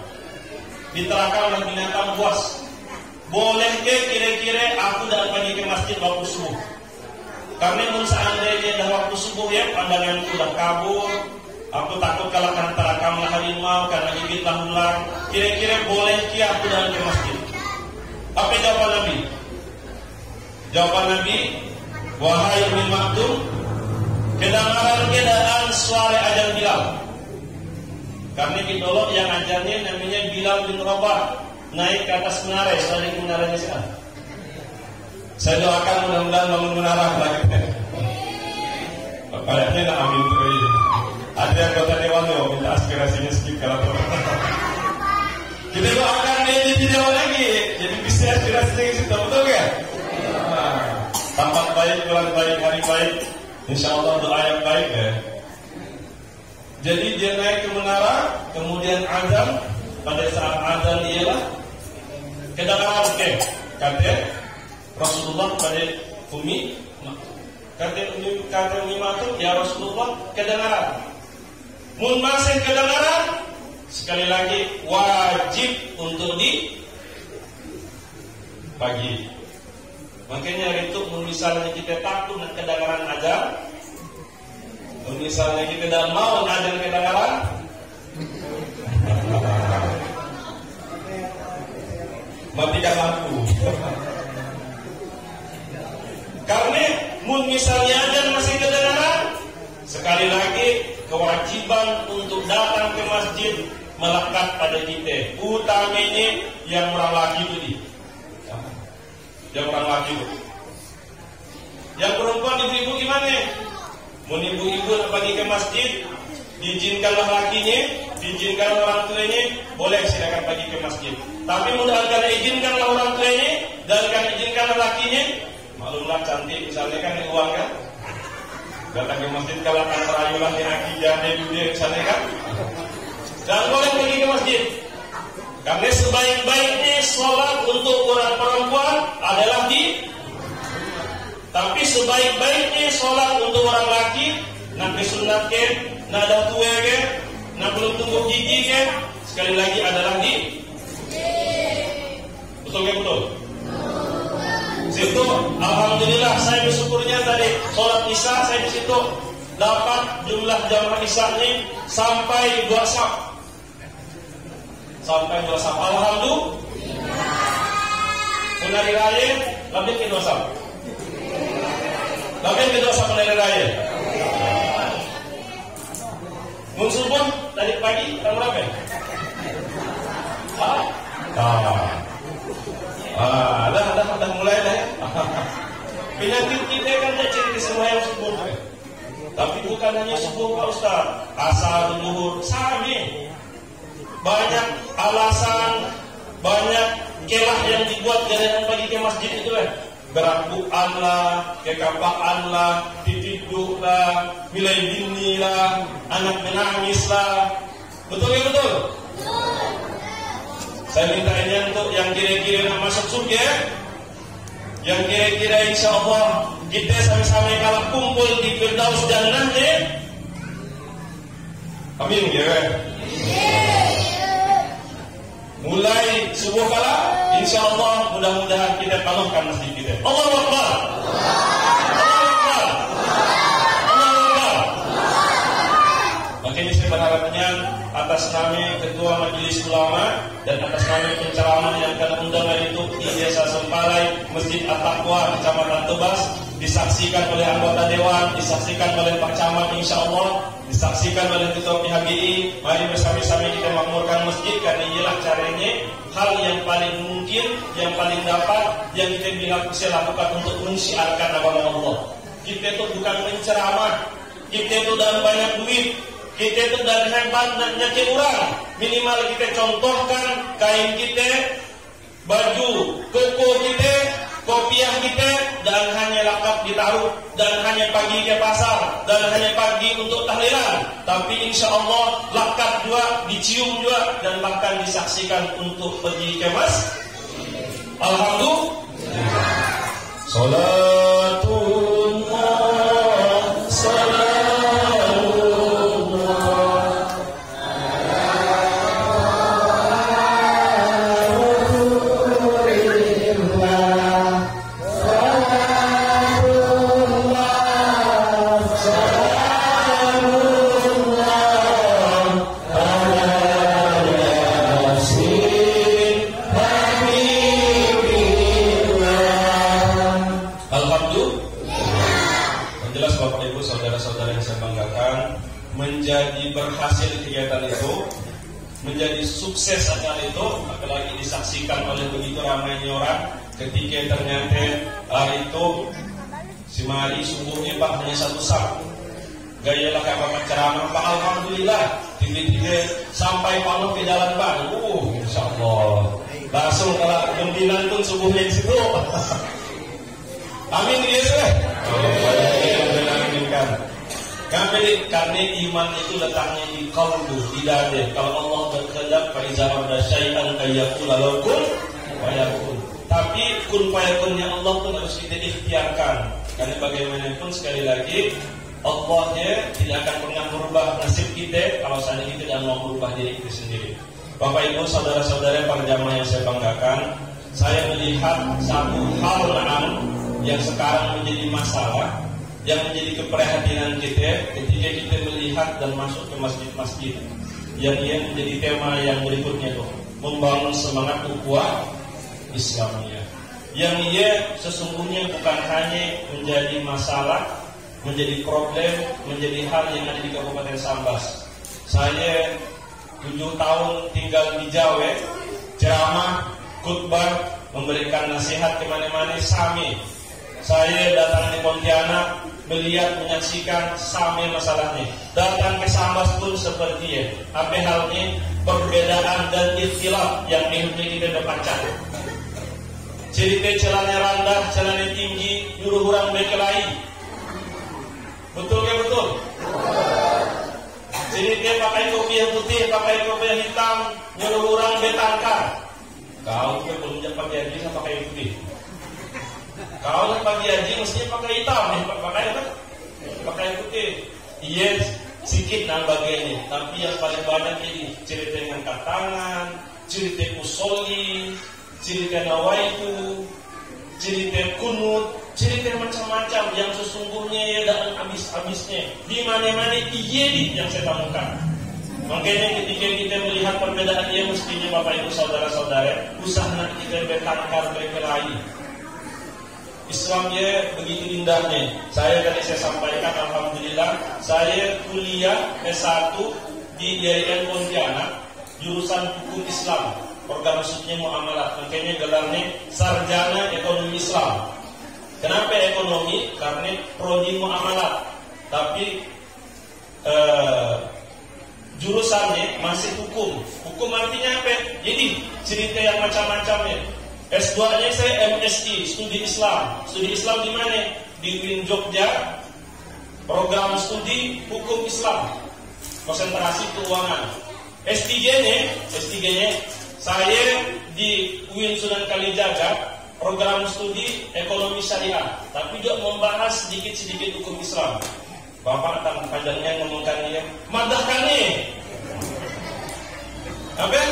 diterkamlah binatang buas. Boleh ke kira-kira aku dah pergi ke masjid waktu subuh? Karena seandainya dah waktu subuh ya, pandanganku dah kabur. Aku takut kalau akan terakamlah harimau karena gigitlah ular. Kira-kira boleh ki aku dalam ke masjid? Apa jawaban Nabi? Jawaban Nabi, wahai Ummi Maktum, kedengaran suara azan Bilal. Karena di dulu yang ajarnya namanya Bilal bin Rabah, naik ke atas menara, selain menaranya sekarang. Saya doakan mudah-mudahan bangun menara lagi. Bapaknya nak ambil terus. Ada anggota dewan yang minta aspirasinya sedikit kalau kita doakan dia jadi dewan lagi, jadi bisa aspirasinya ke situ, betul kan? Tampak baik, bulan baik, hari baik, insya Allah doa yang baik ya. Jadi dia naik ke menara, kemudian azan. Pada saat azan ialah kedengaran kata Rasulullah pada Umi, kata Umi Maktum, ya Rasulullah kedengaran. Mun masih kedengaran, sekali lagi wajib untuk dibagi. Makanya itu misalnya kita takut nak kedengaran azan, misalnya kita tidak mau azan kedengaran, matikan lampu. Karena mun misalnya azan masih kedengaran, sekali lagi kewajiban untuk datang ke masjid melekat pada kita. Utamanya yang orang laki itu yang orang laki itu. Yang perempuan ibu-ibu gimana? Mun ibu-ibu nak pergi ke masjid, diizinkanlah lakinya, diizinkanlah orang tuanya, boleh silakan pergi ke masjid. Tapi mudah akan izinkanlah orang tuanya dan akan izinkanlah lakinya. Maklumlah cantik misalnya kan uang kan. Datang ke masjid kalau akan terayulah di akidah dia misalnya kan. Dan boleh pergi ke masjid. Karena sebaik-baiknya sholat untuk orang perempuan adalah tapi sebaik-baiknya sholat untuk orang laki, nak disunat ke, nak ada tua ke, nak belum tumbuh gigi ke, sekali lagi adalah betul ke betul? Situ, alhamdulillah saya bersyukurnya tadi sholat isya saya di situ dapat jumlah jamaah isya-nya sampai 2 saf. Sampai 2 saf. Alhamdulillah. Hari raya lebih ke 2 saf. Lebih ke 2 saf hari raya. Musuh pun tadi pagi jam berapa? Dah mulai dah ya. Penyakit kita kan tak ciri semua yang subuh. Tapi bukan hanya subuh Pak Ustaz, asar, zuhur, sami. Banyak alasan, banyak kelah yang dibuat jangan pergi ke masjid itu Gerakuan lah, kekapaan lah, ditidur lah, milai bini lah, anak menangis lah. Betul ya betul? Saya minta ini untuk yang kira-kira nak masuk surga, yang kira-kira insya Allah kita sama-sama kalau kumpul di Firdaus Jannah ya. Amin ya. Mulai subuh kala, insya Allah mudah-mudahan kita kalahkan masjid kita. Allahu Akbar. Allahu Akbar. Allahu Akbar. Makanya saya berharapnya atas nama Ketua Majelis Ulama dan atas nama penceramah yang akan undang itu di Desa Sempalai, Masjid At-Taqwa, Kecamatan Tebas, disaksikan oleh anggota Dewan, disaksikan oleh Pak Camat insya Allah, disaksikan oleh Ketua PHGI. Mari bersama-sama kita makmurkan masjid, karena inilah caranya hal yang paling mungkin, yang paling dapat, yang kita bisa lakukan untuk mensiarkan agama Allah. Kita itu bukan menceramah, kita itu dalam banyak duit, kita itu dari hebat nak nyakit orang. Minimal kita contohkan kain kita, baju koko kita, kopiah kita, dan hanya lakap ditaruh, dan hanya pagi ke pasar, dan hanya pagi untuk tahlilan. Tapi insya Allah lakap juga, dicium juga, dan bahkan disaksikan untuk pergi ke masjid. Alhamdulillah. Salatullah, menjadi berhasil kegiatan itu, menjadi sukses acara itu, apalagi disaksikan oleh begitu ramainya orang. Ketika ternyata hari itu si mari subuhnya Pak hanya 1 saf, gayalah kakak ceramah Pak, alhamdulillah tiba-tiba sampai Pak ke jalan Pak. Insya Allah langsung kalau gembilan pun subuhnya di situ. Amin ya. Karena iman itu letaknya di qalbu, di dada. Kalau Allah berkehendak, fa iza arada syai'an ayyaqula lahu kun fayakun. Tapi kun fayakunnya Allah pun harus kita ikhtiarkan. Karena bagaimanapun sekali lagi Allah tidak akan pernah merubah nasib kita kalau seandainya kita tidak mau merubah diri kita sendiri. Bapak Ibu, saudara-saudara para jamaah yang saya banggakan, saya melihat satu hal yang sekarang menjadi masalah, yang menjadi keprihatinan kita ketika kita melihat dan masuk ke masjid-masjid. Yang menjadi tema yang berikutnya itu membangun semangat ukhuwah Islamiyah. Yang sesungguhnya bukan hanya menjadi masalah, menjadi problem, menjadi hal yang ada di Kabupaten Sambas. Saya 7 tahun tinggal di Jawa, ceramah, khutbah, memberikan nasihat kemana-mana, sami. Saya datang di Pontianak, melihat, menyaksikan sami masalahnya. Datang ke Sambas pun seperti apa halnya perbedaan dan ikhtilaf yang kita dapatkan. Cerita celana rendah, celana tinggi, nyuruh orang berkelahi. Betul ke betul? Cerita pakai kopiah putih, pakai kopiah hitam, nyuruh orang bertangkar. Kau ke belum pakai haji sama pakai putih. Kau nak pakai haji mestinya pakai hitam, pakai apa? Pakai putih. Iya, sedikit bagiannya. Tapi yang paling banyak ini cerita dengan katangan, cerita usoli, cerita nawaitu, cerita kunut, cerita macam-macam yang sesungguhnya dan habis-habisnya. Di mana-mana yang saya temukan. Makanya ketika kita melihat perbedaan mestinya Bapak Ibu saudara-saudara, usaha kita bertangkar berkelahi. Islamnya begitu indahnya. Saya sampaikan, alhamdulillah, saya kuliah S1 di IAIN Pontianak, jurusan hukum Islam. Program maksudnya muamalat, makanya gelarnya sarjana ekonomi Islam. Kenapa ekonomi? Karena prodi muamalat. Tapi jurusannya masih hukum. Hukum artinya apa? Jadi cerita yang macam-macamnya. S2-nya saya MSI, studi Islam. Studi Islam di mana? Di UIN Jogja. Program studi hukum Islam, konsentrasi keuangan. S3-nya saya di UIN Sunan Kalijaga, program studi ekonomi syariah, tapi juga membahas sedikit-sedikit hukum Islam. Bapak tak panjangnya ngomongkan dia, madahkan nih. Apa?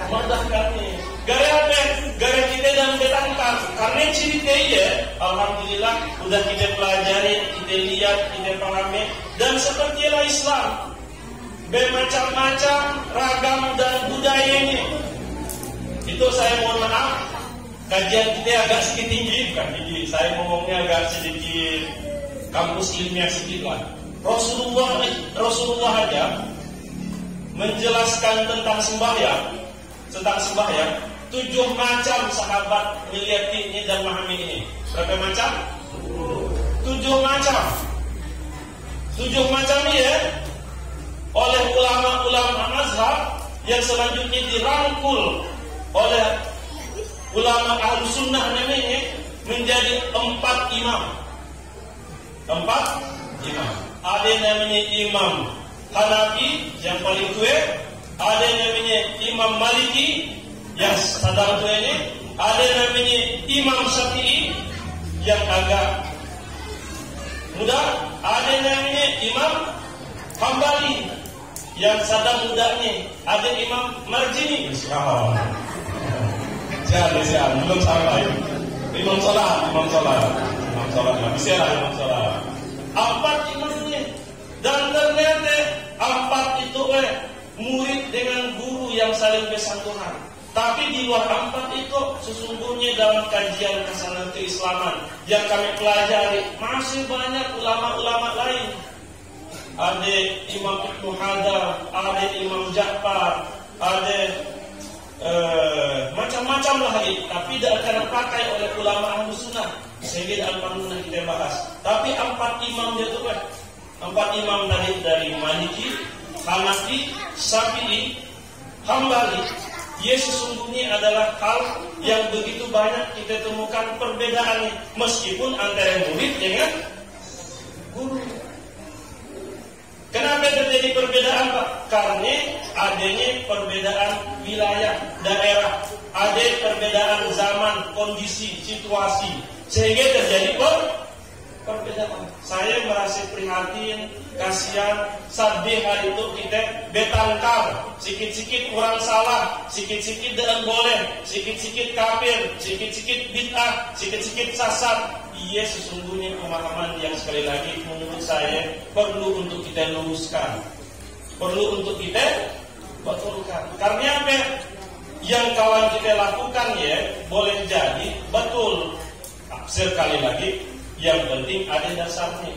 Madahkan nih. Gara apa? Gara kita dan bertangkar. Karena cerita alhamdulillah udah kita pelajari, kita lihat, kita pahami, dan sepertilah Islam. Bermacam-macam ragam dan budayanya. Itu saya mohon maaf, kajian kita agak sedikit tinggi, bukan tinggi. Saya ngomongnya agak sedikit kampus ilmiah sedikit lah. Rasulullah aja menjelaskan tentang sembahyang. 7 macam sahabat melihat ini dan memahami ini. Berapa macam? 7 macam. 7 macam oleh ulama-ulama mazhab yang selanjutnya dirangkul oleh ulama ahlu sunnah namanya menjadi 4 imam. 4 imam. Ada namanya Imam Hanafi yang paling tua, ada namanya Imam Maliki yang sadar tuanya, ada namanya Imam Syafi'i yang agak muda, ada namanya Imam Hambali yang sadar mudanya, ada Imam Marjini. Jangan belum sampai. Imam Salah. Bisa lah Imam Salah. 4 imamnya. Dan ternyata 4 itu murid dengan guru yang saling bersentuhan. Tapi di luar 4 itu sesungguhnya dalam kajian kesana keislaman yang kami pelajari masih banyak ulama-ulama lain. Ada Imam Ibnu Hadar, ada Imam Ja'far, ada macam-macam lagi. Tapi tidak akan dipakai oleh ulama ahlu sunnah sehingga dalam panduan kita bahas. Tapi 4 imam dia itu 4 imam dari Maliki, Hanafi, Syafi'i, Hambali. Sesungguhnya adalah hal yang begitu banyak kita temukan perbedaannya meskipun antara murid dengan guru. Kenapa terjadi perbedaan, Pak? Karena adanya perbedaan wilayah, daerah, ada perbedaan zaman, kondisi, situasi, sehingga terjadi perbedaan. Saya merasa prihatin, kasihan, sedih hari itu kita betangkar, sikit-sikit kurang salah, sikit-sikit dan boleh, sikit-sikit kafir, sikit-sikit bid'ah, sikit-sikit sesat. Iya, sesungguhnya pemahaman yang sekali lagi menurut saya perlu untuk kita luruskan, perlu untuk kita betulkan. Karena apa? Yang kawan kita lakukan ya boleh jadi betul. Sekali lagi, yang penting ada dasarnya.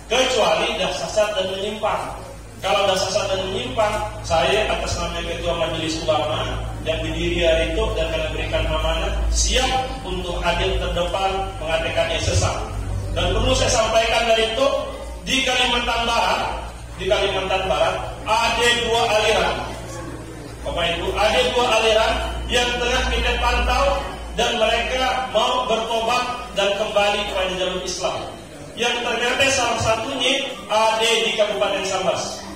Kecuali dah sesat dan menyimpang. Kalau dah sesat dan menyimpang, saya atas nama Ketua Majelis Ulama yang berdiri hari itu dan akan berikan amanah, siap untuk hadir terdepan mengatakannya sesat. Dan perlu saya sampaikan dari itu, di Kalimantan Barat ada dua aliran. Bapak Ibu, ada dua aliran yang tengah kita pantau dan mereka mau bertobat dan kembali kepada jalur Islam. Yang ternyata salah satunya ada di Kabupaten Sambas.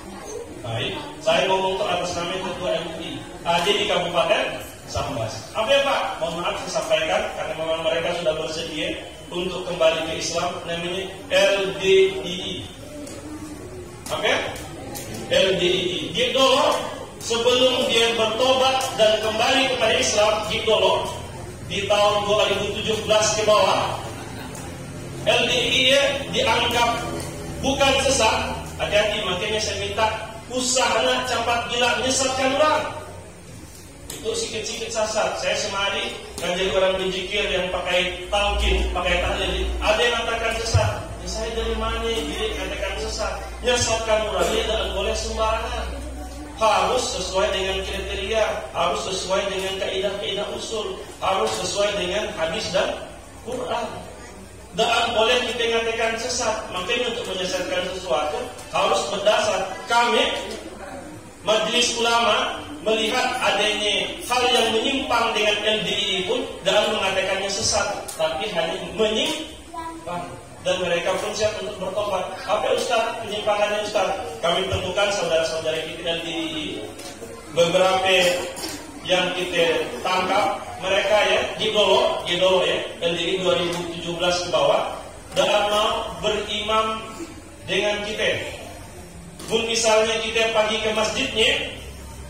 Baik, saya ngomong atas nama Ketua MUI. Ada di Kabupaten Sambas. Apa ya Pak? Mohon maaf saya sampaikan karena memang mereka sudah bersedia untuk kembali ke Islam. Namanya LDII. Apa? LDII. Dia dulu sebelum dia bertobat dan kembali kepada Islam, dia dulu di tahun 2017 ke bawah, LDII dianggap bukan sesat. Hati-hati, makanya saya minta usahanya cepat gila menyesatkan orang. Itu sikit-sikit sesat. Saya semari kan jadi orang berzikir yang pakai talqin, pakai tahlil. Ada yang katakan sesat. Ya, saya dari mana dia katakan sesat? Menyesatkan orang dia tidak boleh sembarangan. Harus sesuai dengan kriteria, harus sesuai dengan kaidah-kaidah usul, harus sesuai dengan hadis dan Quran. Dan boleh kita katakan sesat. Makanya untuk menyesatkan sesuatu harus berdasar. Kami Majelis Ulama melihat adanya hal yang menyimpang dengan LDI pun dan mengatakannya sesat, tapi hanya menyimpang. Dan mereka pun siap untuk bertobat. Apa Ustaz penyimpangannya Ustaz? Kami temukan saudara-saudara kita LDI, beberapa yang kita tangkap mereka ya Gidolo ya LDI 2017 ke bawah dan mau berimam dengan kita. Pun misalnya kita pagi ke masjidnya,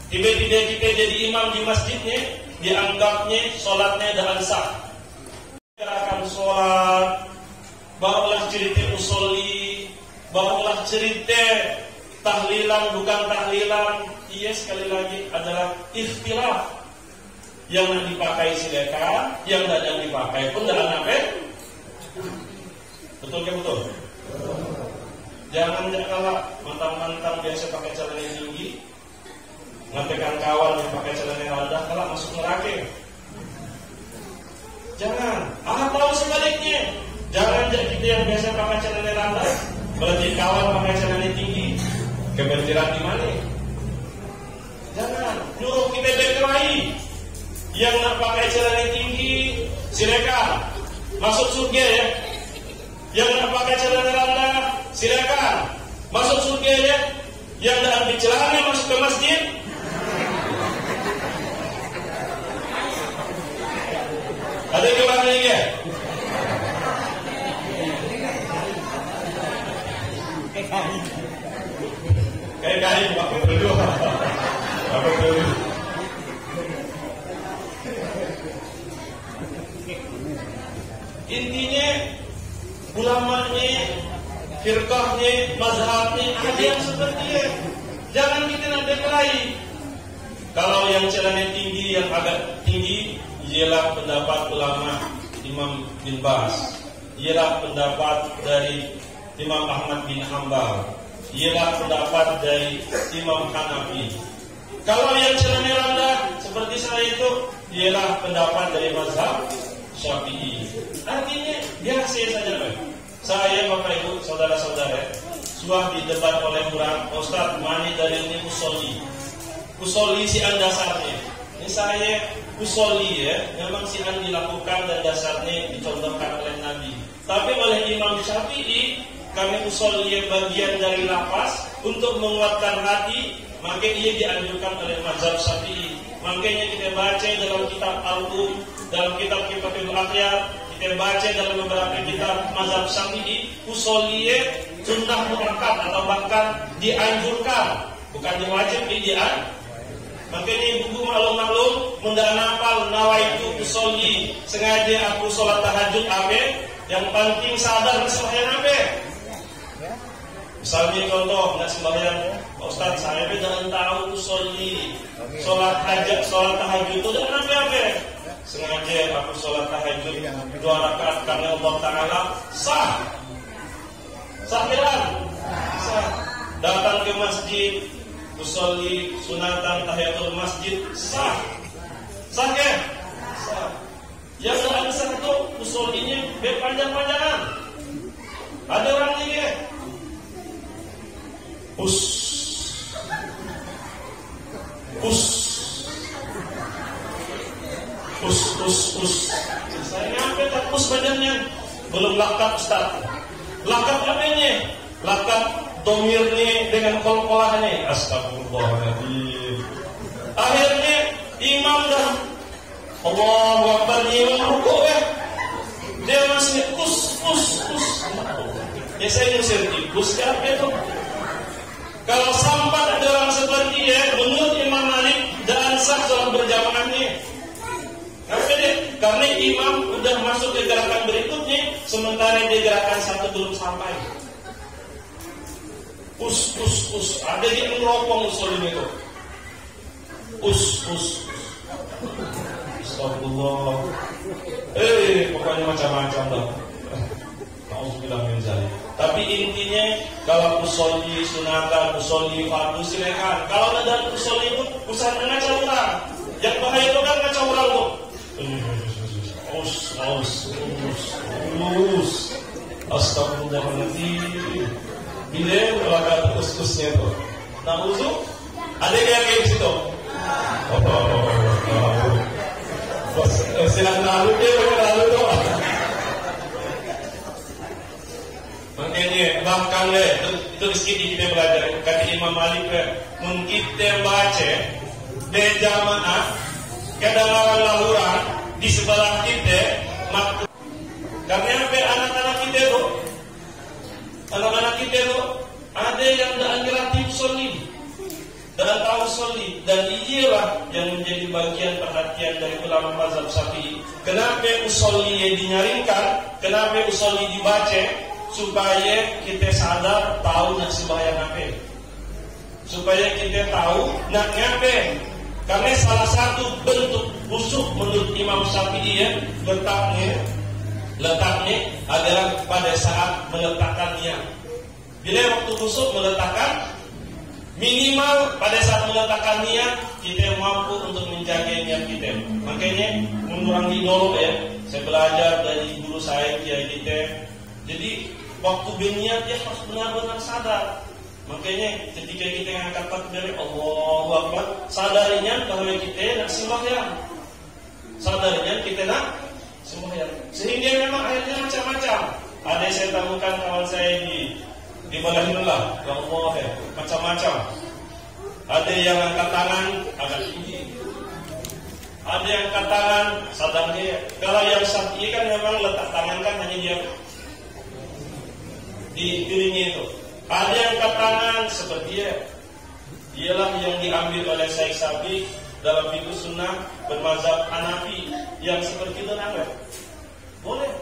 tiba-tiba kita jadi imam di masjidnya, dianggapnya sholatnya dah sah. Gerakan sholat, barulah cerita usolli, barulah cerita tahlilan bukan tahlilan. Iya, sekali lagi adalah ikhtilaf. Yang nak dipakai silakan, yang tidak dipakai pun dalam apa? Betul ke betul? Jangan kalah mantang-mantang biasa pakai celana tinggi, ngatekan kawan yang pakai celana rendah kalah masuk neraka. Jangan. Atau sebaliknya, jangan jadi kita yang biasa pakai celana rendah, berarti kawan pakai celana tinggi, kebenciran di mana? Jangan. Nyuruh kita berkelahi. Yang nak pakai celana tinggi, silakan masuk surga ya. Yang nak pakai celana rendah, silakan masuk surga ya. Yang nak ambil celana masuk ke masjid. Ada kemana lagi ya? Kayak kain Pak berdua. Apa berdua? Intinya ulamanya, firqahnya, mazhabnya ada yang seperti itu. Jangan kita nak berkelahi. Kalau yang celana tinggi, yang agak tinggi, ialah pendapat ulama Imam bin Bas, ialah pendapat dari Imam Ahmad bin Hanbal, ialah pendapat dari Imam Hanafi. Kalau yang celana rendah seperti saya itu, ialah pendapat dari mazhab Syafi'i. Artinya biasa saja Pak. Saya Bapak Ibu saudara-saudara sudah didebat oleh orang, Ustaz mana dari ini usolli si an dasarnya. Ini saya usolli ya, memang si an dilakukan dan dasarnya dicontohkan oleh Nabi. Tapi oleh Imam Syafi'i kami usolli bagian dari lafaz untuk menguatkan hati, maka ia dianjurkan oleh mazhab Syafi'i. Makanya kita baca dalam kitab Al-Um, dalam kitab-kitab Al-Akhyar, kita baca dalam beberapa kitab mazhab Syafi'i, usolli sunnah muakkad atau bahkan dianjurkan, bukan diwajib, dianjurkan. Makanya ibu maklum mendak nafal nawaitu usolli, sengaja aku sholat tahajud abe, yang penting sadar sembahyang abe. Misalnya contoh nak sembahyang, Pak Ustaz saya jangan tahu usolli, sholat tahajud itu jangan abe. Sengaja aku sholat tahajud 2 rakaat karena Allah Taala sah. Sah. Datang ke masjid usolli sunatan tahiyatul masjid sah kan? Sah. Yang ada satu usollinya berpanjang-panjangan. Ada orang ini pus. Saya nyampe tak pus badannya. Belum lakap Ustaz. Lakap apa ini? Lakap domirnya dengan kol-kolahnya. Astagfirullahaladzim. Akhirnya imam dah Allahu Akbar, imam rukuk ya. Dia masih pus. Ya saya ngusir pus ke apa itu? Kalau sampai ada orang seperti dia, menurut Imam Malik dan sah dalam berjamaahnya. Kenapa deh? Karena imam udah masuk ke gerakan berikutnya, sementara di gerakan satu belum sampai. Pus. Ada yang meropong usul itu. Pus. Astagfirullah. Pokoknya macam-macam dah. Nauzubillah min dzalik. Tapi intinya kalau usolli sunatan, usolli fardu silakan. Kalau ada usolli itu usaha ngaca orang. Yang bahaya itu kan ngaca orang tuh. Astagfirullahaladzim. Bila melakukan us-usnya itu, nah usul ada yang kayak situ. Silakan lalu dia lalu doa. Makanya bahkan itu sedikit kita belajar. Kata Imam Malik, mungkin kita baca di jamaah kedengaran lahuran di sebelah kita, karena anak-anak kita tuh. Anak-anak kita itu ada yang tidak ngerti usolli dan tahu usolli, dan inilah yang menjadi bagian perhatian dari ulama mazhab Syafi'i. Kenapa usolli dinyaringkan? Kenapa usolli dibaca? Supaya kita sadar tahu nak sembahyang apa. Supaya kita tahu nak ngapain. Karena salah satu bentuk khusyuk menurut Imam Syafi'i ya, letaknya adalah pada saat meletakkan niat. Bila waktu khusyuk meletakkan, minimal pada saat meletakkan niat kita mampu untuk menjaga niat kita. Makanya mengurangi dulu ya. Saya belajar dari guru saya Kiai kita. Jadi waktu berniat dia harus benar-benar sadar. Makanya ketika kita angkat takbir Allahu Akbar, sadarinya bahwa kita nak sembahyang. Sadarinya kita nak sembahyang. Sehingga memang ayatnya macam-macam. Ada yang saya temukan kawan saya di Balahirullah, ya Allah ya, macam-macam. Ada yang angkat tangan agak tinggi. Ada yang angkat tangan sadar dia. Kalau yang Syafi'i kan memang letak tangan kan hanya dia di dirinya itu. Ada yang angkat tangan seperti dia. Ialah yang diambil oleh Syekh Sabi dalam fiqh sunnah bermazhab Hanafi. Yang seperti itu namanya boleh,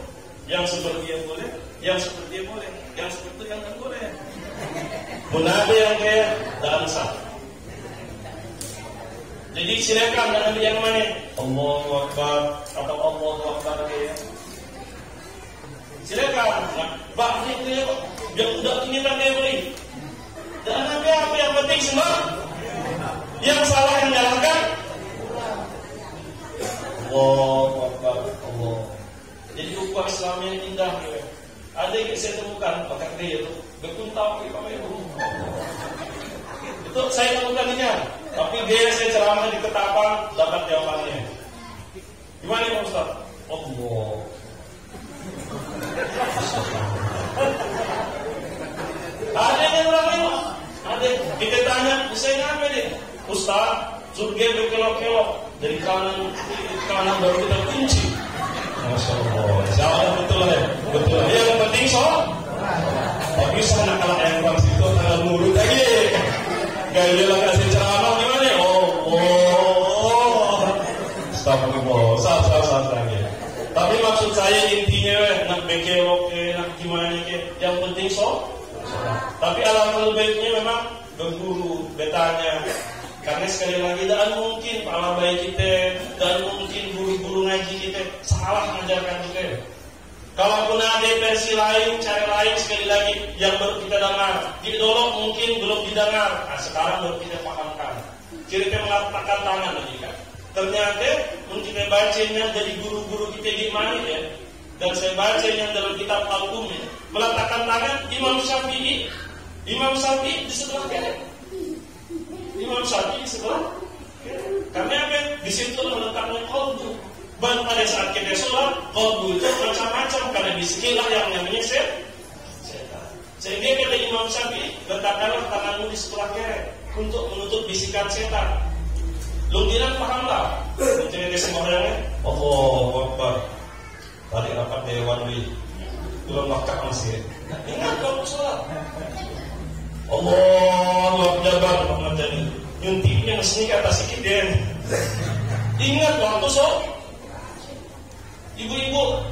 yang seperti yang boleh, yang seperti yang boleh, yang seperti yang tak boleh. Pun ada yang kayak dalam sah. Jadi silakan nak ambil yang mana? Allahu Akbar atau Allahu Akbar dia. Silakan. Bak ni dia yang udah ini tak dia boleh. Dan apa yang penting semua. Yang salah yang jalankan. Allahu Akbar, Allah. Jadi ukhuwah Islam yang indah ya. Ada yang saya temukan pakai dia itu berkuntau pakai itu. Itu saya temukannya. Tapi dia saya ceramah di Ketapang dapat jawabannya. Gimana Pak Ustaz? Allah. kelok dari kanan baru kita kunci. Masya Allah. Jawab betul ya, betul. Yang penting sholat. Tapi sana kalau yang bang situ tangan mulut lagi. Gaya lah kasih ceramah gimana? Astagfirullah. Salah lagi. Tapi maksud saya intinya nak bekelok nak gimana yang penting sholat. Tapi alangkah baiknya memang berguru bertanya. Karena sekali lagi dan mungkin para baik kita dan mungkin guru-guru ngaji kita salah mengajarkan kita. Kalaupun ada versi lain, cara lain sekali lagi yang baru kita dengar, di dulu mungkin belum didengar. Nah, sekarang baru kita pahamkan. Kita meletakkan tangan lagi kan. Ternyata mungkin kita bacanya dari guru-guru kita gimana ya. Dan saya baca yang dalam kitab Al-Qummi meletakkan tangan Imam Syafi'i di sebelah kanan. Imam Syafi'i sebelah karena apa? Di situ meletakkan qalbu. Dan pada saat kita sholat, qalbu itu macam-macam karena disinilah yang namanya setan. Sehingga kata Imam Syafi'i, letakkanlah tanganmu di sebelah kiri untuk menutup bisikan setan. Lumpiran pahamlah. Jadi sembahyangnya, Allahu Akbar. Tadi rapat dewan di turun wakaf masih. Ingat kalau sholat. Allahu Akbar macam ni. Nyuntiknya mesti ke atas sikit dia. Ingat waktu sholat. Ibu-ibu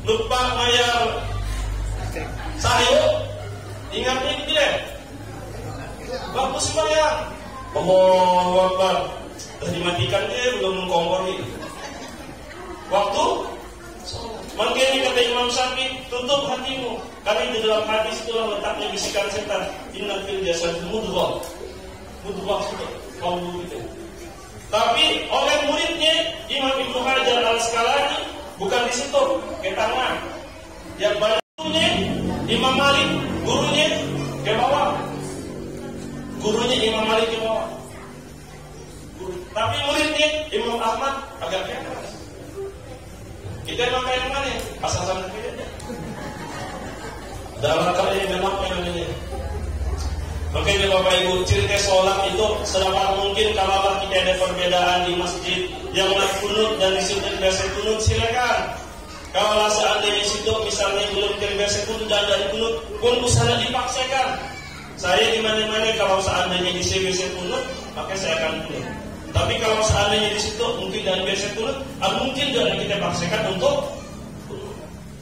lupa bayar sayur. Ingatnya itu dia. Waktu sembahyang. Allahu Akbar. Dah dimatikan dia belum mengkompor ni. Waktu makanya kata Imam Syafi'i, tutup hatimu. Karena di dalam hati itulah letaknya bisikan setan. Inna fil jasad mudghah. Mudghah itu kalbu itu. Tapi oleh muridnya Imam Ibnu Hajar Al-Asqalani bukan di situ, ke tangan. Yang banyak gurunya Imam Malik, gurunya ke bawah. Gurunya Imam Malik ke bawah. Tapi muridnya Imam Ahmad agak ke atas. Kita pakai yang mana? Asal-asalan kita. Dalam kali ini memang namanya. Makanya Bapak Ibu, cerita sholat itu sedapat mungkin kalau kita ada perbedaan di masjid yang nak kunut dan di situ biasa kunut silakan. Kalau seandainya di situ misalnya belum terbiasa kunut dan dari kunut pun usahanya dipaksakan. Saya di mana-mana kalau seandainya di sini biasa kunut, maka saya akan kunut. Tapi kalau seandainya di situ mungkin dan biasa kunut, mungkin jangan kita paksakan untuk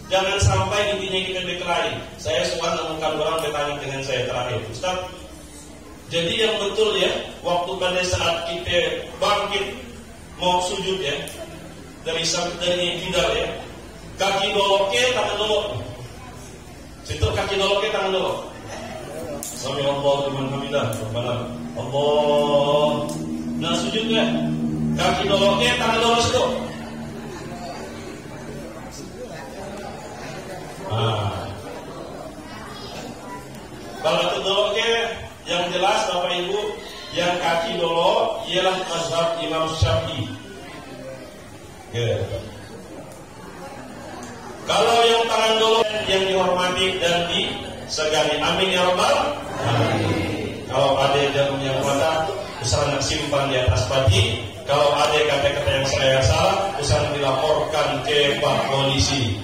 jangan sampai intinya kita berkelahi. Saya suka menemukan orang bertanya dengan saya terakhir, Ustaz. Jadi yang betul ya, waktu pada saat kita bangkit mau sujud ya, dari kidal ya, kaki doloke tangan dolo. Situ kaki doloke tangan dolo. Sami Allahu liman hamidah. Allah. Nah sujud ya, kaki doloke tangan dolo situ. Kalau itu doloke yang jelas Bapak Ibu, yang kaki dolo ialah mazhab Imam Syafi'i. Kalau yang tangan dolo yang dihormati dan disegani. Amin ya rabbal alamin. Kalau ada jarum yang patah, usaha simpan di atas padi. Kalau ada kata-kata yang saya salah, usaha dilaporkan ke Pak Polisi.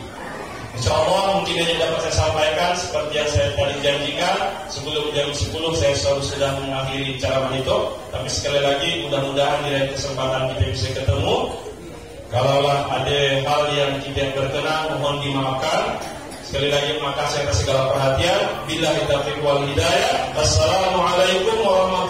InsyaAllah mungkin yang dapat saya sampaikan seperti yang saya tadi janjikan. Sebelum jam 10 saya sudah mengakhiri ceramah itu. Tapi sekali lagi mudah-mudahan di lain kesempatan kita bisa ketemu. Kalaulah ada hal yang tidak berkenan mohon dimaafkan. Sekali lagi makasih atas segala perhatian. Billahi taufiq wal hidayah. Wassalamualaikum warahmatullahi wabarakatuh.